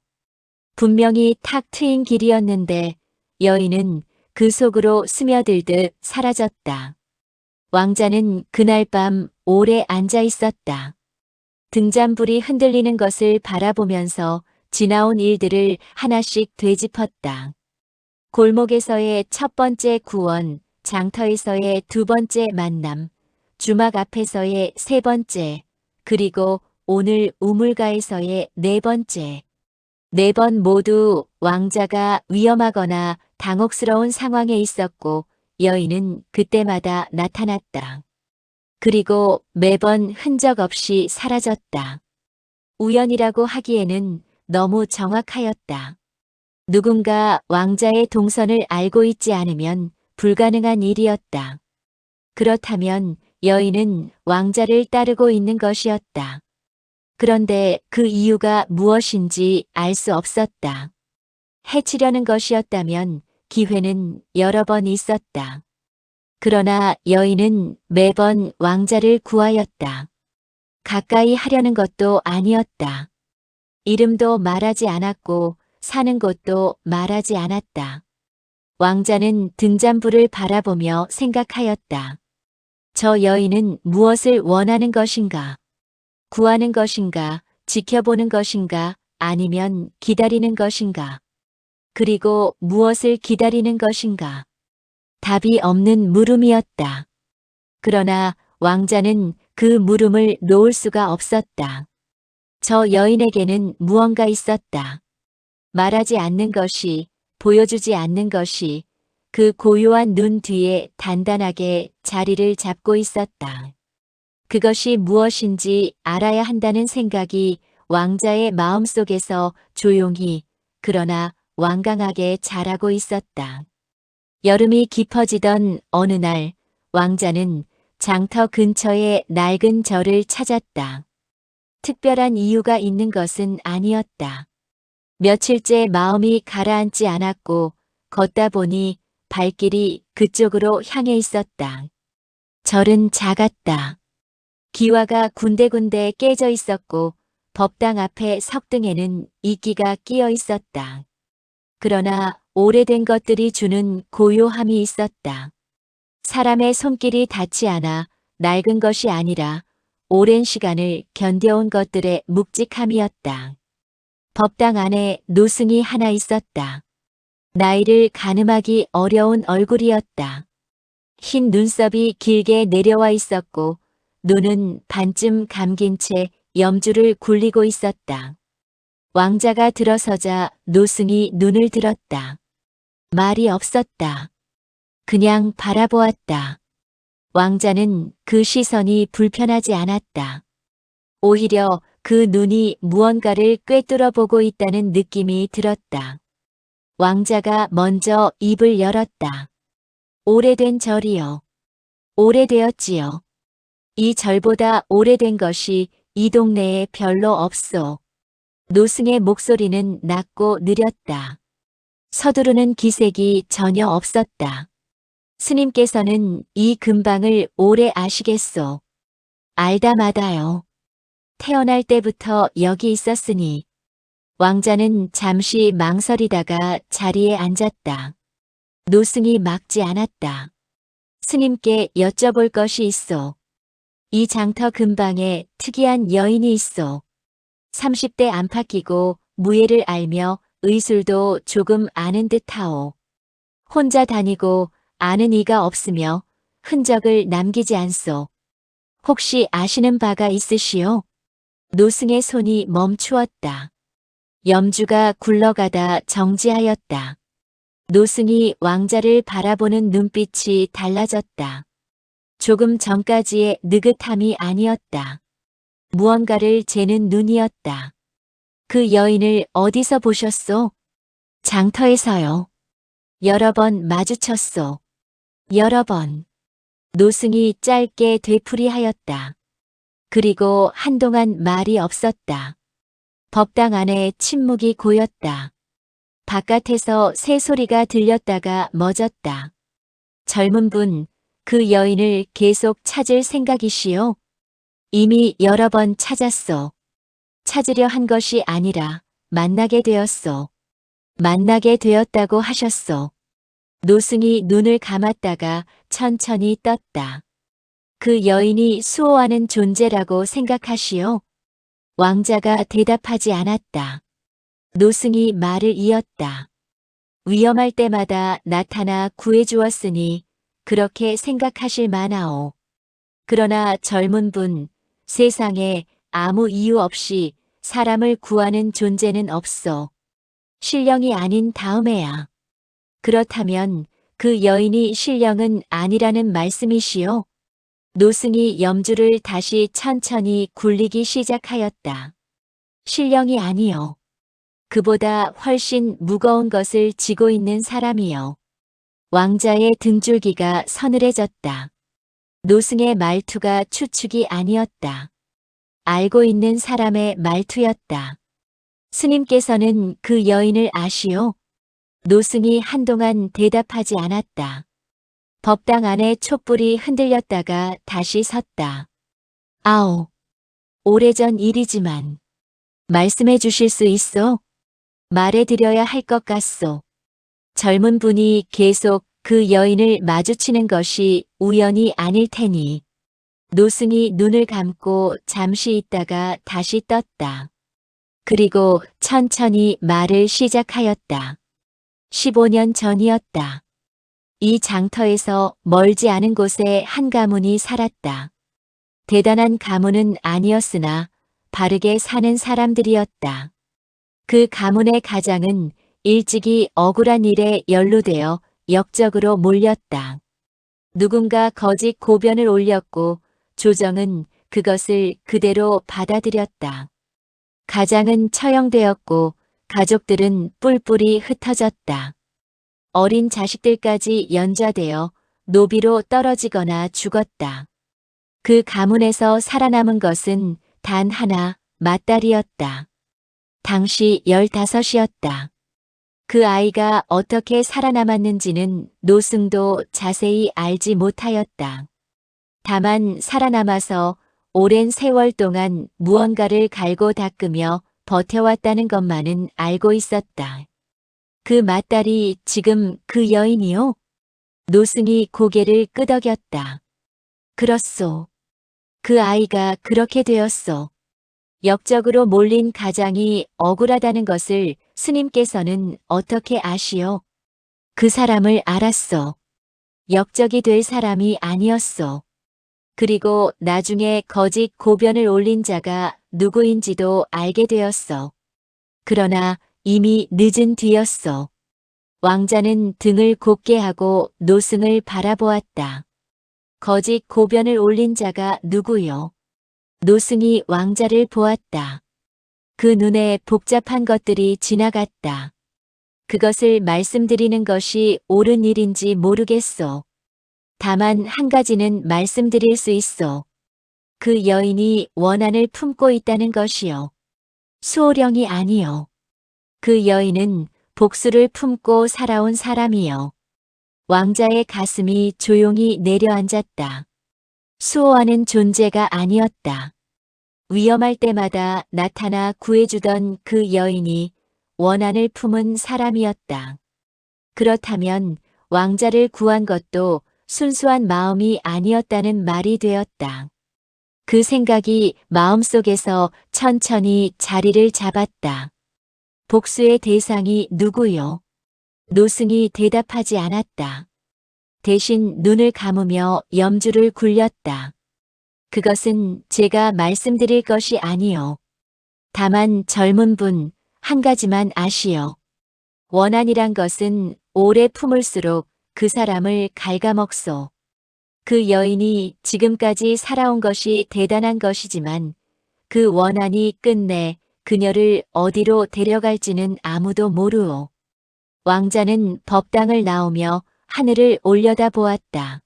분명히 탁 트인 길이었는데 여인은 그 속으로 스며들듯 사라졌다. 왕자는 그날 밤 오래 앉아 있었다. 등잔불이 흔들리는 것을 바라보면서 지나온 일들을 하나씩 되짚었다. 골목에서의 첫 번째 구원, 장터에서의 두 번째 만남, 주막 앞에서의 세 번째, 그리고 오늘 우물가에서의 네 번째. 네 번 모두 왕자가 위험하거나 당혹스러운 상황에 있었고 여인은 그때마다 나타났다. 그리고 매번 흔적 없이 사라졌다. 우연이라고 하기에는 너무 정확하였다. 누군가 왕자의 동선을 알고 있지 않으면 불가능한 일이었다. 그렇다면 여인은 왕자를 따르고 있는 것이었다. 그런데 그 이유가 무엇인지 알 수 없었다. 해치려는 것이었다면 기회는 여러 번 있었다. 그러나 여인은 매번 왕자를 구하였다. 가까이 하려는 것도 아니었다. 이름도 말하지 않았고 사는 곳도 말하지 않았다. 왕자는 등잔불을 바라보며 생각하였다. 저 여인은 무엇을 원하는 것인가? 구하는 것인가? 지켜보는 것인가? 아니면 기다리는 것인가? 그리고 무엇을 기다리는 것인가? 답이 없는 물음이었다. 그러나 왕자는 그 물음을 놓을 수가 없었다. 저 여인에게는 무언가 있었다. 말하지 않는 것이, 보여주지 않는 것이 그 고요한 눈 뒤에 단단하게 자리를 잡고 있었다. 그것이 무엇인지 알아야 한다는 생각이 왕자의 마음속에서 조용히 그러나 완강하게 자라고 있었다. 여름이 깊어지던 어느 날 왕자는 장터 근처의 낡은 절을 찾았다. 특별한 이유가 있는 것은 아니었다. 며칠째 마음이 가라앉지 않았고 걷다 보니 발길이 그쪽으로 향해 있었다. 절은 작았다. 기와가 군데군데 깨져 있었고 법당 앞에 석등에는 이끼가 끼어 있었다. 그러나 오래된 것들이 주는 고요함이 있었다. 사람의 손길이 닿지 않아 낡은 것이 아니라 오랜 시간을 견뎌온 것들의 묵직함이었다. 법당 안에 노승이 하나 있었다. 나이를 가늠하기 어려운 얼굴이었다. 흰 눈썹이 길게 내려와 있었고 눈은 반쯤 감긴 채 염주를 굴리고 있었다. 왕자가 들어서자 노승이 눈을 들었다. 말이 없었다. 그냥 바라보았다. 왕자는 그 시선이 불편하지 않았다. 오히려 그 눈이 무언가를 꿰뚫어 보고 있다는 느낌이 들었다. 왕자가 먼저 입을 열었다. 오래된 절이요. 오래되었지요. 이 절보다 오래된 것이 이 동네에 별로 없소. 노승의 목소리는 낮고 느렸다. 서두르는 기색이 전혀 없었다. 스님께서는 이 근방을 오래 아시겠소. 알다 마다요. 태어날 때부터 여기 있었으니. 왕자는 잠시 망설이다가 자리에 앉았다. 노승이 막지 않았다. 스님께 여쭤볼 것이 있소. 이 장터 근방에 특이한 여인이 있소. 30대 안팎이고 무예를 알며 의술도 조금 아는 듯하오. 혼자 다니고 아는 이가 없으며 흔적을 남기지 않소. 혹시 아시는 바가 있으시오? 노승의 손이 멈추었다. 염주가 굴러가다 정지하였다. 노승이 왕자를 바라보는 눈빛이 달라졌다. 조금 전까지의 느긋함이 아니었다. 무언가를 재는 눈이었다. 그 여인을 어디서 보셨소? 장터에서요. 여러 번 마주쳤소. 여러 번. 노승이 짧게 되풀이하였다. 그리고 한동안 말이 없었다. 법당 안에 침묵이 고였다. 바깥에서 새소리가 들렸다가 멎었다. 젊은 분, 그 여인을 계속 찾을 생각이시오? 이미 여러 번 찾았소. 찾으려 한 것이 아니라 만나게 되었소. 만나게 되었다고 하셨소. 노승이 눈을 감았다가 천천히 떴다. 그 여인이 수호하는 존재라고 생각하시오? 왕자가 대답하지 않았다. 노승이 말을 이었다. 위험할 때마다 나타나 구해주었으니 그렇게 생각하실 만하오. 그러나 젊은 분, 세상에 아무 이유 없이 사람을 구하는 존재는 없어. 신령이 아닌 다음에야. 그렇다면 그 여인이 신령은 아니라는 말씀이시오? 노승이 염주를 다시 천천히 굴리기 시작하였다. 신령이 아니요. 그보다 훨씬 무거운 것을 지고 있는 사람이요. 왕자의 등줄기가 서늘해졌다. 노승의 말투가 추측이 아니었다. 알고 있는 사람의 말투였다. 스님께서는 그 여인을 아시오? 노승이 한동안 대답하지 않았다. 법당 안에 촛불이 흔들렸다가 다시 섰다. 아오, 오래전 일이지만 말씀해 주실 수 있어? 말해드려야 할 것 같소. 젊은 분이 계속 그 여인을 마주치는 것이 우연이 아닐 테니. 노승이 눈을 감고 잠시 있다가 다시 떴다. 그리고 천천히 말을 시작하였다. 15년 전이었다. 이 장터에서 멀지 않은 곳에 한 가문이 살았다. 대단한 가문은 아니었으나 바르게 사는 사람들이었다. 그 가문의 가장은 일찍이 억울한 일에 연루되어 역적으로 몰렸다. 누군가 거짓 고변을 올렸고 조정은 그것을 그대로 받아들였다. 가장은 처형되었고 가족들은 뿔뿔이 흩어졌다. 어린 자식들까지 연좌되어 노비로 떨어지거나 죽었다. 그 가문에서 살아남은 것은 단 하나, 맏딸이었다. 당시 15이었다. 그 아이가 어떻게 살아남았는지는 노승도 자세히 알지 못하였다. 다만 살아남아서 오랜 세월 동안 무언가를 갈고 닦으며 버텨왔다는 것만은 알고 있었다. 그 맏딸이 지금 그 여인이요? 노승이 고개를 끄덕였다. 그렇소. 그 아이가 그렇게 되었소. 역적으로 몰린 가장이 억울하다는 것을 스님께서는 어떻게 아시오? 그 사람을 알았소. 역적이 될 사람이 아니었소. 그리고 나중에 거짓 고변을 올린 자가 누구인지도 알게 되었소. 그러나 이미 늦은 뒤였소. 왕자는 등을 곧게 하고 노승을 바라보았다. 거짓 고변을 올린 자가 누구요? 노승이 왕자를 보았다. 그 눈에 복잡한 것들이 지나갔다. 그것을 말씀드리는 것이 옳은 일인지 모르겠소. 다만 한 가지는 말씀드릴 수 있소. 그 여인이 원한을 품고 있다는 것이요. 수호령이 아니요. 그 여인은 복수를 품고 살아온 사람이요. 왕자의 가슴이 조용히 내려앉았다. 수호하는 존재가 아니었다. 위험할 때마다 나타나 구해주던 그 여인이 원한을 품은 사람이었다. 그렇다면 왕자를 구한 것도 순수한 마음이 아니었다는 말이 되었다. 그 생각이 마음속에서 천천히 자리를 잡았다. 복수의 대상이 누구요? 노승이 대답하지 않았다. 대신 눈을 감으며 염주를 굴렸다. 그것은 제가 말씀드릴 것이 아니요. 다만 젊은 분 한 가지만 아시오. 원한이란 것은 오래 품을수록 그 사람을 갉아먹소. 그 여인이 지금까지 살아온 것이 대단한 것이지만 그 원한이 끝내 그녀를 어디로 데려갈지는 아무도 모르오. 왕자는 법당을 나오며 하늘을 올려다 보았다.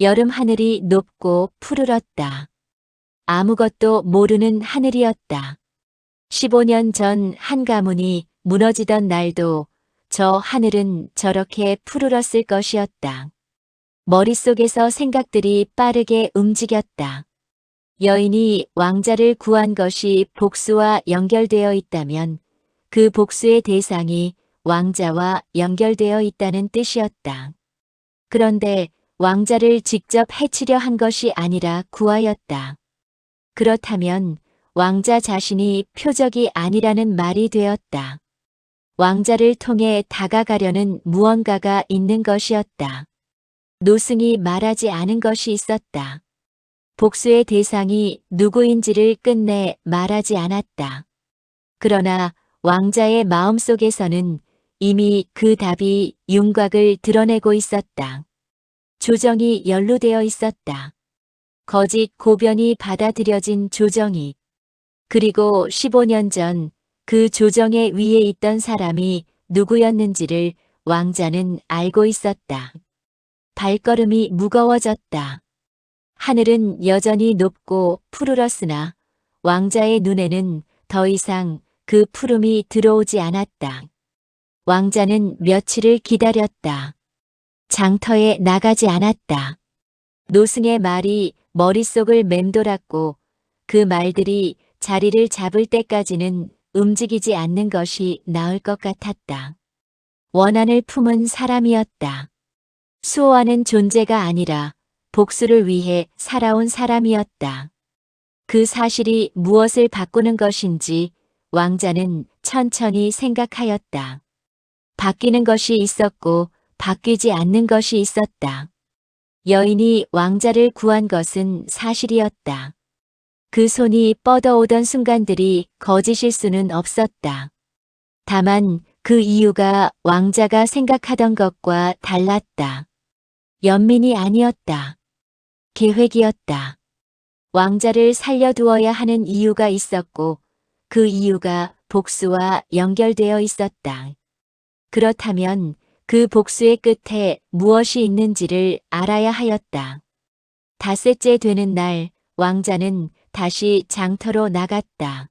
여름 하늘이 높고 푸르렀다. 아무것도 모르는 하늘이었다. 15년 전 한 가문이 무너지던 날도 저 하늘은 저렇게 푸르렀을 것이었다. 머릿속에서 생각들이 빠르게 움직였다. 여인이 왕자를 구한 것이 복수와 연결되어 있다면 그 복수의 대상이 왕자와 연결되어 있다는 뜻이었다. 그런데 왕자를 직접 해치려 한 것이 아니라 구하였다. 그렇다면 왕자 자신이 표적이 아니라는 말이 되었다. 왕자를 통해 다가가려는 무언가가 있는 것이었다. 노승이 말하지 않은 것이 있었다. 복수의 대상이 누구인지를 끝내 말하지 않았다. 그러나 왕자의 마음속에서는 이미 그 답이 윤곽을 드러내고 있었다. 조정이 연루되어 있었다. 거짓 고변이 받아들여진 조정이. 그리고 15년 전 그 조정의 위에 있던 사람이 누구였는지를 왕자는 알고 있었다. 발걸음이 무거워졌다. 하늘은 여전히 높고 푸르렀으나 왕자의 눈에는 더 이상 그 푸름이 들어오지 않았다. 왕자는 며칠을 기다렸다. 장터에 나가지 않았다. 노승의 말이 머릿속을 맴돌았고 그 말들이 자리를 잡을 때까지는 움직이지 않는 것이 나을 것 같았다. 원한을 품은 사람이었다. 수호하는 존재가 아니라 복수를 위해 살아온 사람이었다. 그 사실이 무엇을 바꾸는 것인지 왕자는 천천히 생각하였다. 바뀌는 것이 있었고 바뀌지 않는 것이 있었다. 여인이 왕자를 구한 것은 사실이었다. 그 손이 뻗어오던 순간들이 거짓일 수는 없었다. 다만 그 이유가 왕자가 생각하던 것과 달랐다. 연민이 아니었다. 계획이었다. 왕자를 살려두어야 하는 이유가 있었고 그 이유가 복수와 연결되어 있었다. 그렇다면 그 복수의 끝에 무엇이 있는지를 알아야 하였다. 닷새째 되는 날 왕자는 다시 장터로 나갔다.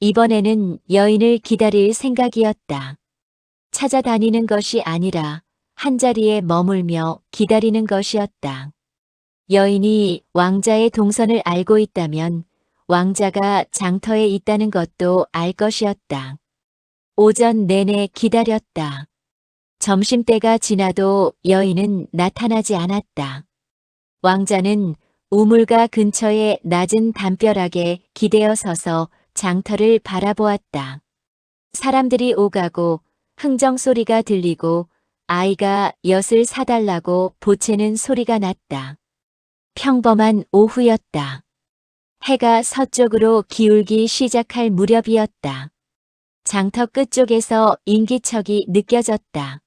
이번에는 여인을 기다릴 생각이었다. 찾아다니는 것이 아니라 한자리에 머물며 기다리는 것이었다. 여인이 왕자의 동선을 알고 있다면 왕자가 장터에 있다는 것도 알 것이었다. 오전 내내 기다렸다. 점심때가 지나도 여인은 나타나지 않았다. 왕자는 우물가 근처의 낮은 담벼락에 기대어 서서 장터를 바라보았다. 사람들이 오가고 흥정 소리가 들리고 아이가 엿을 사달라고 보채는 소리가 났다. 평범한 오후였다. 해가 서쪽으로 기울기 시작할 무렵이었다. 장터 끝쪽에서 인기척이 느껴졌다.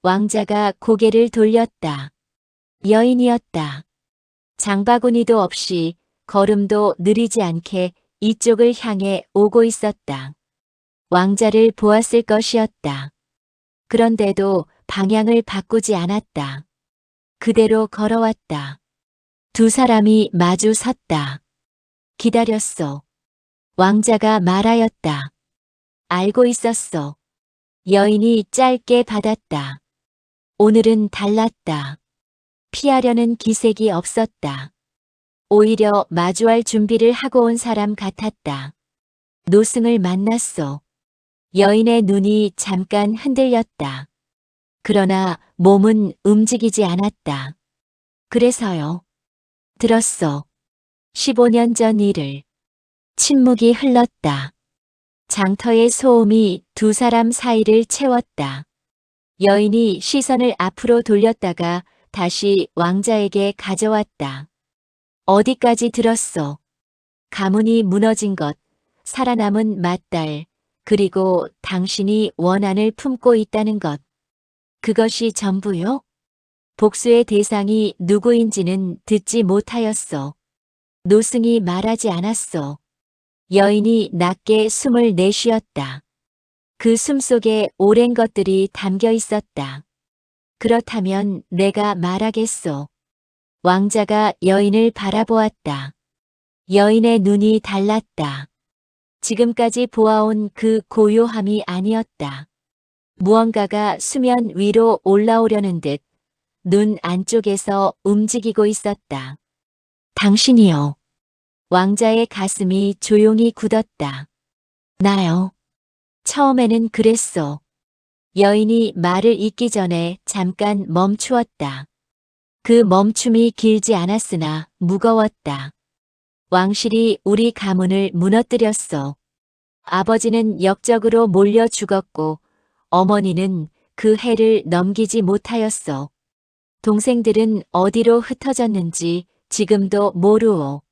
왕자가 고개를 돌렸다. 여인이었다. 장바구니도 없이 걸음도 느리지 않게 이쪽을 향해 오고 있었다. 왕자를 보았을 것이었다. 그런데도 방향을 바꾸지 않았다. 그대로 걸어왔다. 두 사람이 마주 섰다. 기다렸어. 왕자가 말하였다. 알고 있었어. 여인이 짧게 받았다. 오늘은 달랐다. 피하려는 기색이 없었다. 오히려 마주할 준비를 하고 온 사람 같았다. 노승을 만났어. 여인의 눈이 잠깐 흔들렸다. 그러나 몸은 움직이지 않았다. 그래서요. 들었어. 15년 전 일을. 침묵이 흘렀다. 장터의 소음이 두 사람 사이를 채웠다. 여인이 시선을 앞으로 돌렸다가 다시 왕자에게 가져왔다. 어디까지 들었소? 가문이 무너진 것, 살아남은 맏딸, 그리고 당신이 원한을 품고 있다는 것. 그것이 전부요? 복수의 대상이 누구인지는 듣지 못하였소. 노승이 말하지 않았소. 여인이 낮게 숨을 내쉬었다. 그 숨 속에 오랜 것들이 담겨 있었다. 그렇다면 내가 말하겠소. 왕자가 여인을 바라보았다. 여인의 눈이 달랐다. 지금까지 보아온 그 고요함이 아니었다. 무언가가 수면 위로 올라오려는 듯 눈 안쪽에서 움직이고 있었다. 당신이요. 왕자의 가슴이 조용히 굳었다. 나요. 처음에는 그랬소. 여인이 말을 잇기 전에 잠깐 멈추었다. 그 멈춤이 길지 않았으나 무거웠다. 왕실이 우리 가문을 무너뜨렸소. 아버지는 역적으로 몰려 죽었고 어머니는 그 해를 넘기지 못하였소. 동생들은 어디로 흩어졌는지 지금도 모르오.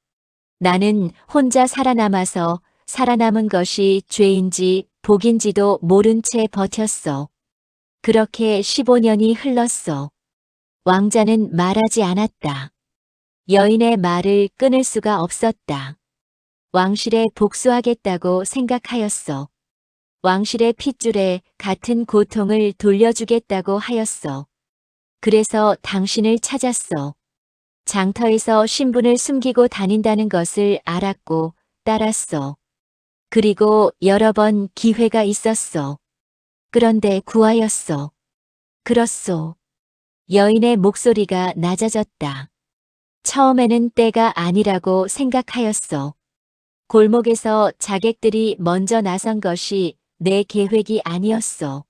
나는 혼자 살아남아서 살아남은 것이 죄인지 복인지도 모른 채 버텼어. 그렇게 15년이 흘렀어. 왕자는 말하지 않았다. 여인의 말을 끊을 수가 없었다. 왕실에 복수하겠다고 생각하였어. 왕실의 핏줄에 같은 고통을 돌려주겠다고 하였어. 그래서 당신을 찾았어. 장터에서 신분을 숨기고 다닌다는 것을 알았고 따랐어. 그리고 여러 번 기회가 있었어. 그런데 구하였어. 그렇소. 여인의 목소리가 낮아졌다. 처음에는 때가 아니라고 생각하였어. 골목에서 자객들이 먼저 나선 것이 내 계획이 아니었어.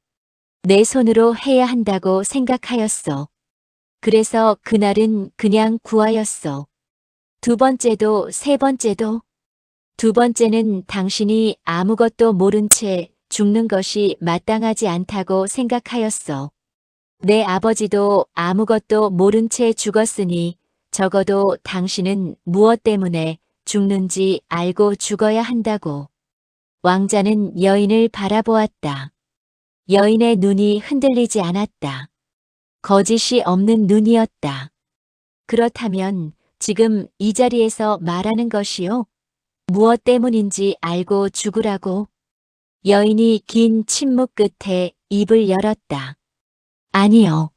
내 손으로 해야 한다고 생각하였어. 그래서 그날은 그냥 구하였어. 두 번째도 세 번째도. 두 번째는 당신이 아무것도 모른 채 죽는 것이 마땅하지 않다고 생각하였어. 내 아버지도 아무것도 모른 채 죽었으니 적어도 당신은 무엇 때문에 죽는지 알고 죽어야 한다고. 왕자는 여인을 바라보았다. 여인의 눈이 흔들리지 않았다. 거짓이 없는 눈이었다. 그렇다면 지금 이 자리에서 말하는 것이요? 무엇 때문인지 알고 죽으라고? 여인이 긴 침묵 끝에 입을 열었다. 아니요.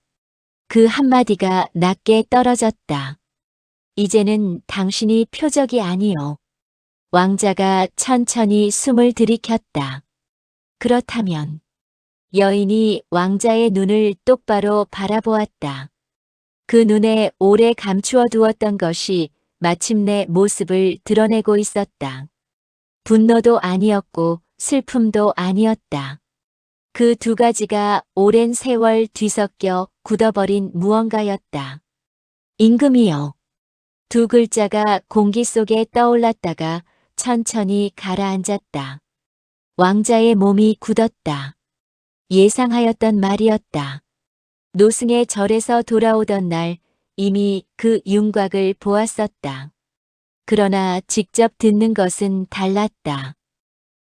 그 한마디가 낮게 떨어졌다. 이제는 당신이 표적이 아니요. 왕자가 천천히 숨을 들이켰다. 그렇다면 여인이 왕자의 눈을 똑바로 바라보았다. 그 눈에 오래 감추어 두었던 것이 마침내 모습을 드러내고 있었다. 분노도 아니었고 슬픔도 아니었다. 그 두 가지가 오랜 세월 뒤섞여 굳어버린 무언가였다. 임금이여. 두 글자가 공기 속에 떠올랐다가 천천히 가라앉았다. 왕자의 몸이 굳었다. 예상하였던 말이었다. 노승의 절에서 돌아오던 날 이미 그 윤곽을 보았었다. 그러나 직접 듣는 것은 달랐다.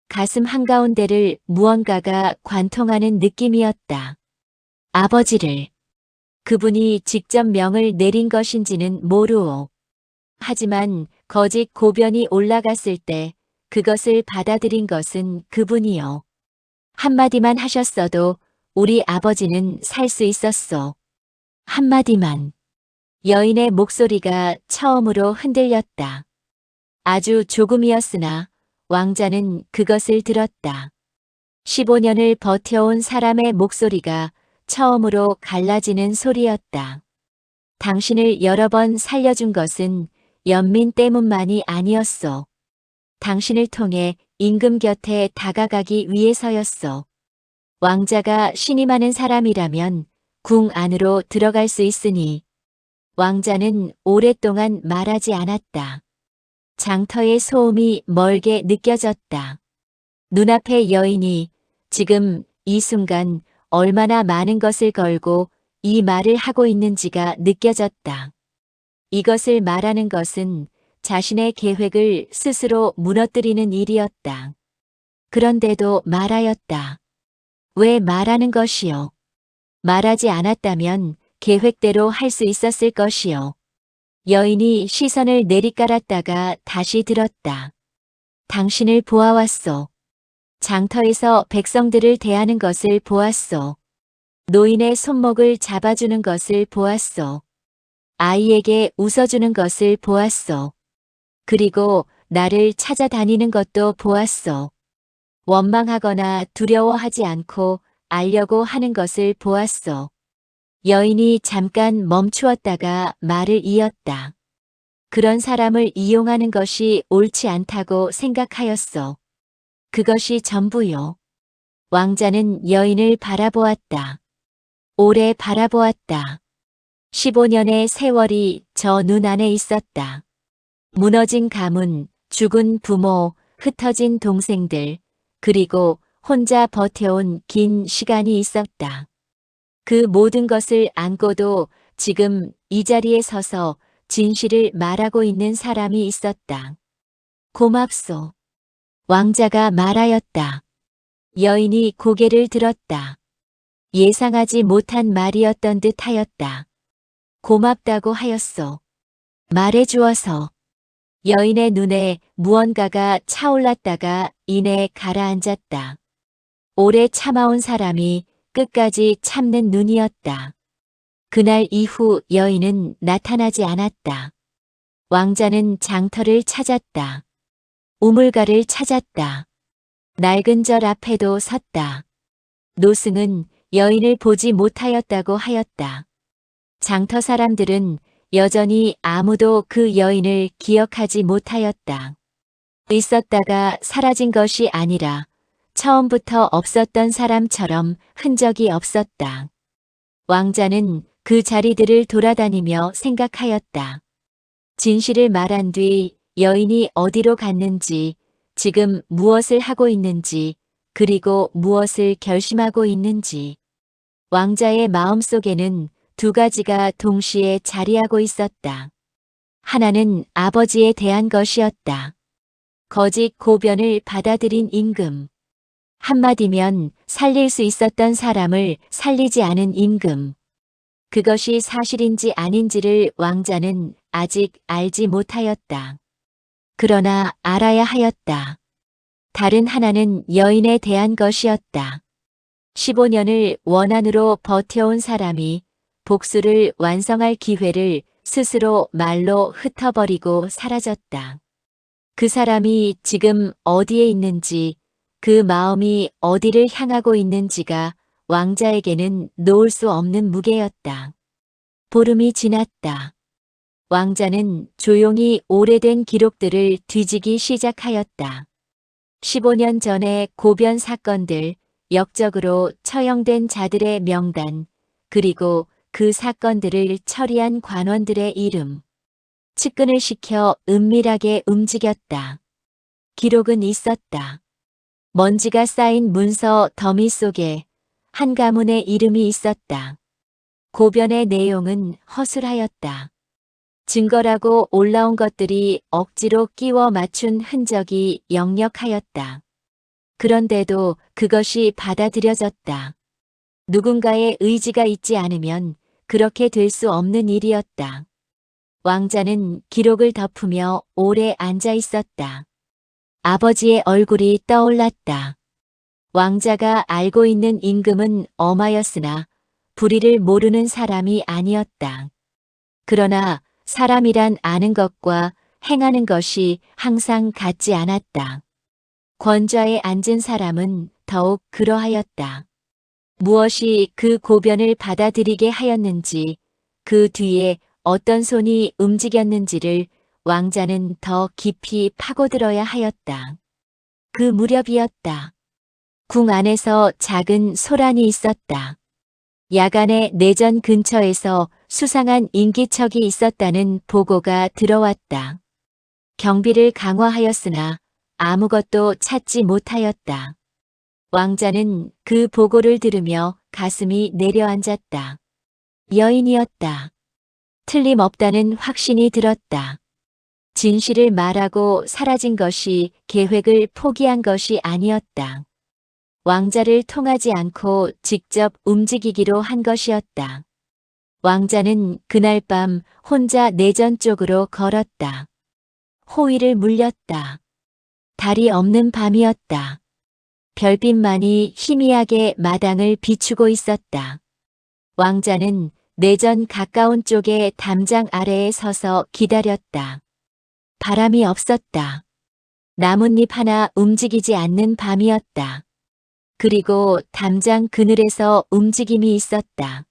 가슴 한가운데를 무언가가 관통하는 느낌이었다. 아버지를. 그분이 직접 명을 내린 것인지는 모르오. 하지만 거짓 고변이 올라갔을 때 그것을 받아들인 것은 그분이요. 한마디만 하셨어도 우리 아버지는 살 수 있었어. 한마디만. 여인의 목소리가 처음으로 흔들렸다. 아주 조금이었으나 왕자는 그것을 들었다. 15년을 버텨온 사람의 목소리가 처음으로 갈라지는 소리였다. 당신을 여러 번 살려준 것은 연민 때문만이 아니었어. 당신을 통해 임금 곁에 다가가기 위해서였어. 왕자가 신임하는 사람이라면 궁 안으로 들어갈 수 있으니. 왕자는 오랫동안 말하지 않았다. 장터의 소음이 멀게 느껴졌다. 눈앞의 여인이 지금 이 순간 얼마나 많은 것을 걸고 이 말을 하고 있는지가 느껴졌다. 이것을 말하는 것은 자신의 계획을 스스로 무너뜨리는 일이었다. 그런데도 말하였다. 왜 말하는 것이요? 말하지 않았다면 계획대로 할 수 있었을 것이요. 여인이 시선을 내리깔았다가 다시 들었다. 당신을 보아왔소. 장터에서 백성들을 대하는 것을 보았소. 노인의 손목을 잡아주는 것을 보았소. 아이에게 웃어주는 것을 보았소. 그리고 나를 찾아다니는 것도 보았소. 원망하거나 두려워하지 않고 알려고 하는 것을 보았소. 여인이 잠깐 멈추었다가 말을 이었다. 그런 사람을 이용하는 것이 옳지 않다고 생각하였소. 그것이 전부요. 왕자는 여인을 바라보았다. 오래 바라보았다. 15년의 세월이 저 눈 안에 있었다. 무너진 가문, 죽은 부모, 흩어진 동생들, 그리고 혼자 버텨온 긴 시간이 있었다. 그 모든 것을 안고도 지금 이 자리에 서서 진실을 말하고 있는 사람이 있었다. 고맙소. 왕자가 말하였다. 여인이 고개를 들었다. 예상하지 못한 말이었던 듯 하였다. 고맙다고 하였소. 말해주어서. 여인의 눈에 무언가가 차올랐다가 이내 가라앉았다. 오래 참아온 사람이 끝까지 참는 눈이었다. 그날 이후 여인은 나타나지 않았다. 왕자는 장터를 찾았다. 우물가를 찾았다. 낡은 절 앞에도 섰다. 노승은 여인을 보지 못하였다고 하였다. 장터 사람들은 여전히 아무도 그 여인을 기억하지 못하였다. 있었다가 사라진 것이 아니라 처음부터 없었던 사람처럼 흔적이 없었다. 왕자는 그 자리들을 돌아다니며 생각하였다. 진실을 말한 뒤 여인이 어디로 갔는지, 지금 무엇을 하고 있는지, 그리고 무엇을 결심하고 있는지. 왕자의 마음속에는 두 가지가 동시에 자리하고 있었다. 하나는 아버지에 대한 것이었다. 거짓 고변을 받아들인 임금. 한마디면 살릴 수 있었던 사람을 살리지 않은 임금. 그것이 사실인지 아닌지를 왕자는 아직 알지 못하였다. 그러나 알아야 하였다. 다른 하나는 여인에 대한 것이었다. 15년을 원한으로 버텨온 사람이 복수를 완성할 기회를 스스로 말로 흩어버리고 사라졌다. 그 사람이 지금 어디에 있는지, 그 마음이 어디를 향하고 있는지가 왕자에게는 놓을 수 없는 무게였다. 보름이 지났다. 왕자는 조용히 오래된 기록들을 뒤지기 시작하였다. 15년 전의 고변 사건들, 역적으로 처형된 자들의 명단, 그리고 그 사건들을 처리한 관원들의 이름. 측근을 시켜 은밀하게 움직였다. 기록은 있었다. 먼지가 쌓인 문서 더미 속에 한 가문의 이름이 있었다. 고변의 내용은 허술하였다. 증거라고 올라온 것들이 억지로 끼워 맞춘 흔적이 역력하였다. 그런데도 그것이 받아들여졌다. 누군가의 의지가 있지 않으면 그렇게 될 수 없는 일이었다. 왕자는 기록을 덮으며 오래 앉아 있었다. 아버지의 얼굴이 떠올랐다. 왕자가 알고 있는 임금은 엄하였으나 불의를 모르는 사람이 아니었다. 그러나 사람이란 아는 것과 행하는 것이 항상 같지 않았다. 권좌에 앉은 사람은 더욱 그러하였다. 무엇이 그 고변을 받아들이게 하였는지, 그 뒤에 어떤 손이 움직였는지를 왕자는 더 깊이 파고들어야 하였다. 그 무렵이었다. 궁 안에서 작은 소란이 있었다. 야간에 내전 근처에서 수상한 인기척이 있었다는 보고가 들어왔다. 경비를 강화하였으나 아무것도 찾지 못하였다. 왕자는 그 보고를 들으며 가슴이 내려앉았다. 여인이었다. 틀림없다는 확신이 들었다. 진실을 말하고 사라진 것이 계획을 포기한 것이 아니었다. 왕자를 통하지 않고 직접 움직이기로 한 것이었다. 왕자는 그날 밤 혼자 내전 쪽으로 걸었다. 호위를 물렸다. 달이 없는 밤이었다. 별빛만이 희미하게 마당을 비추고 있었다. 왕자는 내전 가까운 쪽의 담장 아래에 서서 기다렸다. 바람이 없었다. 나뭇잎 하나 움직이지 않는 밤이었다. 그리고 담장 그늘에서 움직임이 있었다.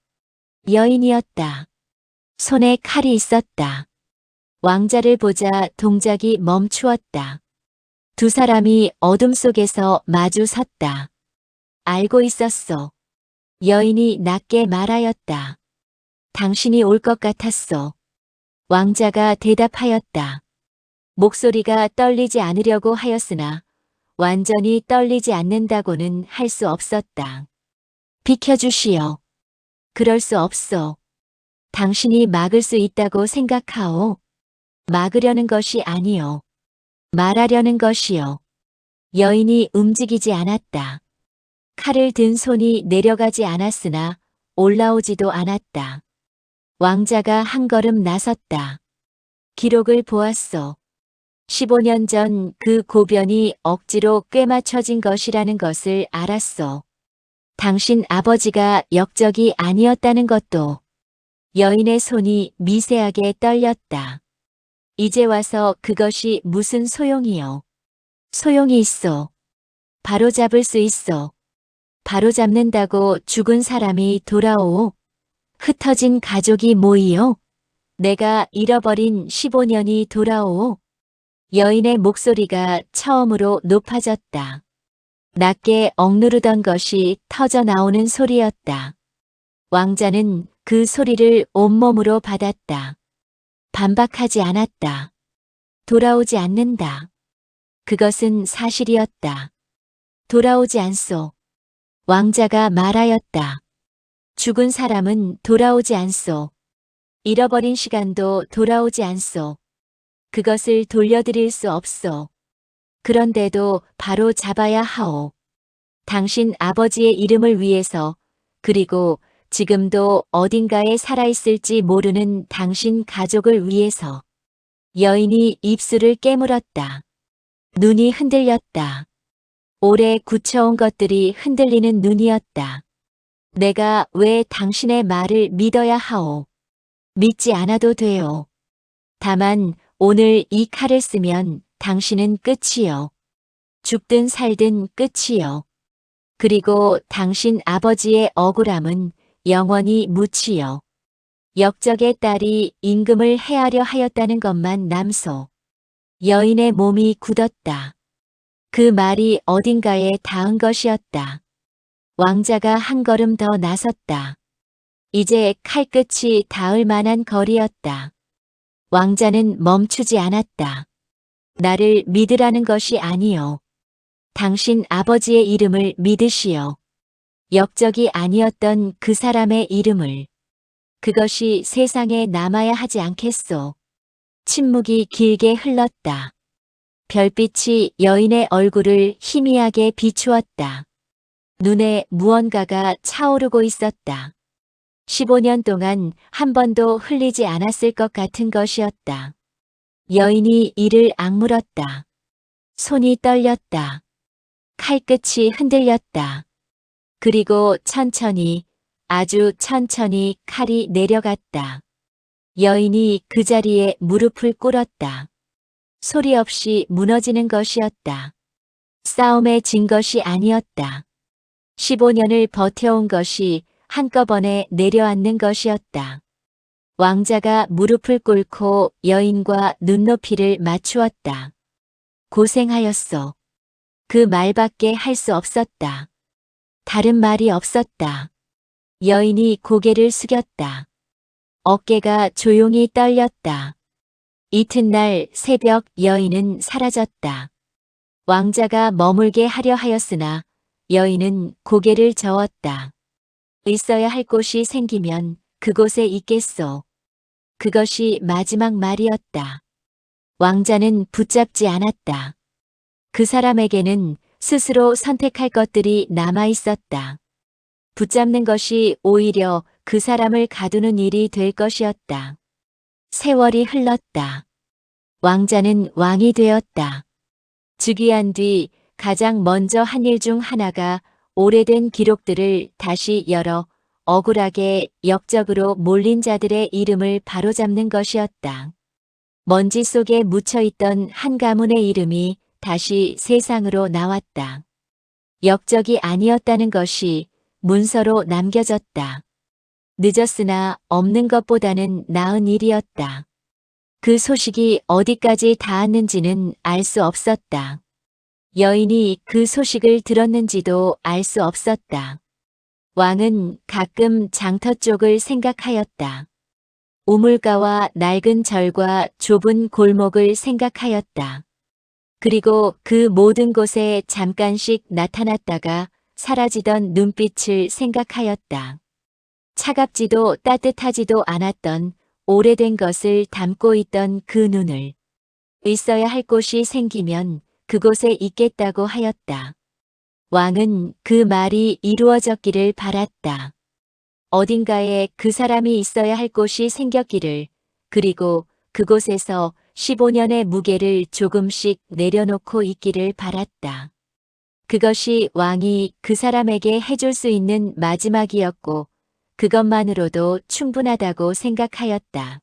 여인이었다. 손에 칼이 있었다. 왕자를 보자 동작이 멈추었다. 두 사람이 어둠 속에서 마주 섰다. 알고 있었어. 여인이 낮게 말하였다. 당신이 올 것 같았어. 왕자가 대답하였다. 목소리가 떨리지 않으려고 하였으나 완전히 떨리지 않는다고는 할 수 없었다. 비켜주시오. 그럴 수 없어. 당신이 막을 수 있다고 생각하오. 막으려는 것이 아니오. 말하려는 것이오. 여인이 움직이지 않았다. 칼을 든 손이 내려가지 않았으나 올라오지도 않았다. 왕자가 한 걸음 나섰다. 기록을 보았소. 15년 전 그 고변이 억지로 꿰맞춰진 것이라는 것을 알았소. 당신 아버지가 역적이 아니었다는 것도. 여인의 손이 미세하게 떨렸다. 이제 와서 그것이 무슨 소용이요. 소용이 있어. 바로잡을 수 있어. 바로잡는다고 죽은 사람이 돌아오. 흩어진 가족이 모이요. 내가 잃어버린 15년이 돌아오. 여인의 목소리가 처음으로 높아졌다. 낮게 억누르던 것이 터져 나오는 소리였다. 왕자는 그 소리를 온몸으로 받았다. 반박하지 않았다. 돌아오지 않는다. 그것은 사실이었다. 돌아오지 않소. 왕자가 말하였다. 죽은 사람은 돌아오지 않소. 잃어버린 시간도 돌아오지 않소. 그것을 돌려드릴 수 없소. 그런데도 바로 잡아야 하오. 당신 아버지의 이름을 위해서, 그리고 지금도 어딘가에 살아있을지 모르는 당신 가족을 위해서. 여인이 입술을 깨물었다. 눈이 흔들렸다. 오래 굳혀온 것들이 흔들리는 눈이었다. 내가 왜 당신의 말을 믿어야 하오? 믿지 않아도 돼요. 다만 오늘 이 칼을 쓰면 당신은 끝이요. 죽든 살든 끝이요. 그리고 당신 아버지의 억울함은 영원히 묻히요. 역적의 딸이 임금을 해하려 하였다는 것만 남소. 여인의 몸이 굳었다. 그 말이 어딘가에 닿은 것이었다. 왕자가 한 걸음 더 나섰다. 이제 칼끝이 닿을 만한 거리였다. 왕자는 멈추지 않았다. 나를 믿으라는 것이 아니요. 당신 아버지의 이름을 믿으시오. 역적이 아니었던 그 사람의 이름을. 그것이 세상에 남아야 하지 않겠소. 침묵이 길게 흘렀다. 별빛이 여인의 얼굴을 희미하게 비추었다. 눈에 무언가가 차오르고 있었다. 15년 동안 한 번도 흘리지 않았을 것 같은 것이었다. 여인이 이를 악물었다. 손이 떨렸다. 칼끝이 흔들렸다. 그리고 천천히, 아주 천천히 칼이 내려갔다. 여인이 그 자리에 무릎을 꿇었다. 소리 없이 무너지는 것이었다. 싸움에 진 것이 아니었다. 15년을 버텨온 것이 한꺼번에 내려앉는 것이었다. 왕자가 무릎을 꿇고 여인과 눈높이를 맞추었다. 고생하였어. 그 말밖에 할 수 없었다. 다른 말이 없었다. 여인이 고개를 숙였다. 어깨가 조용히 떨렸다. 이튿날 새벽 여인은 사라졌다. 왕자가 머물게 하려 하였으나 여인은 고개를 저었다. 있어야 할 곳이 생기면 그곳에 있겠소. 그것이 마지막 말이었다. 왕자는 붙잡지 않았다. 그 사람에게는 스스로 선택할 것들이 남아 있었다. 붙잡는 것이 오히려 그 사람을 가두는 일이 될 것이었다. 세월이 흘렀다. 왕자는 왕이 되었다. 즉위한 뒤 가장 먼저 한 일 중 하나가 오래된 기록들을 다시 열어 억울하게 역적으로 몰린 자들의 이름을 바로잡는 것이었다. 먼지 속에 묻혀있던 한 가문의 이름이 다시 세상으로 나왔다. 역적이 아니었다는 것이 문서로 남겨졌다. 늦었으나 없는 것보다는 나은 일이었다. 그 소식이 어디까지 닿았는지는 알 수 없었다. 여인이 그 소식을 들었는지도 알 수 없었다. 왕은 가끔 장터 쪽을 생각하였다. 우물가와 낡은 절과 좁은 골목을 생각하였다. 그리고 그 모든 곳에 잠깐씩 나타났다가 사라지던 눈빛을 생각하였다. 차갑지도 따뜻하지도 않았던 오래된 것을 담고 있던 그 눈을 있어야 할 곳이 생기면 그곳에 있겠다고 하였다. 왕은 그 말이 이루어졌기를 바랐다. 어딘가에 그 사람이 있어야 할 곳이 생겼기를, 그리고 그곳에서 15년의 무게를 조금씩 내려놓고 있기를 바랐다. 그것이 왕이 그 사람에게 해줄 수 있는 마지막이었고, 그것만으로도 충분하다고 생각하였다.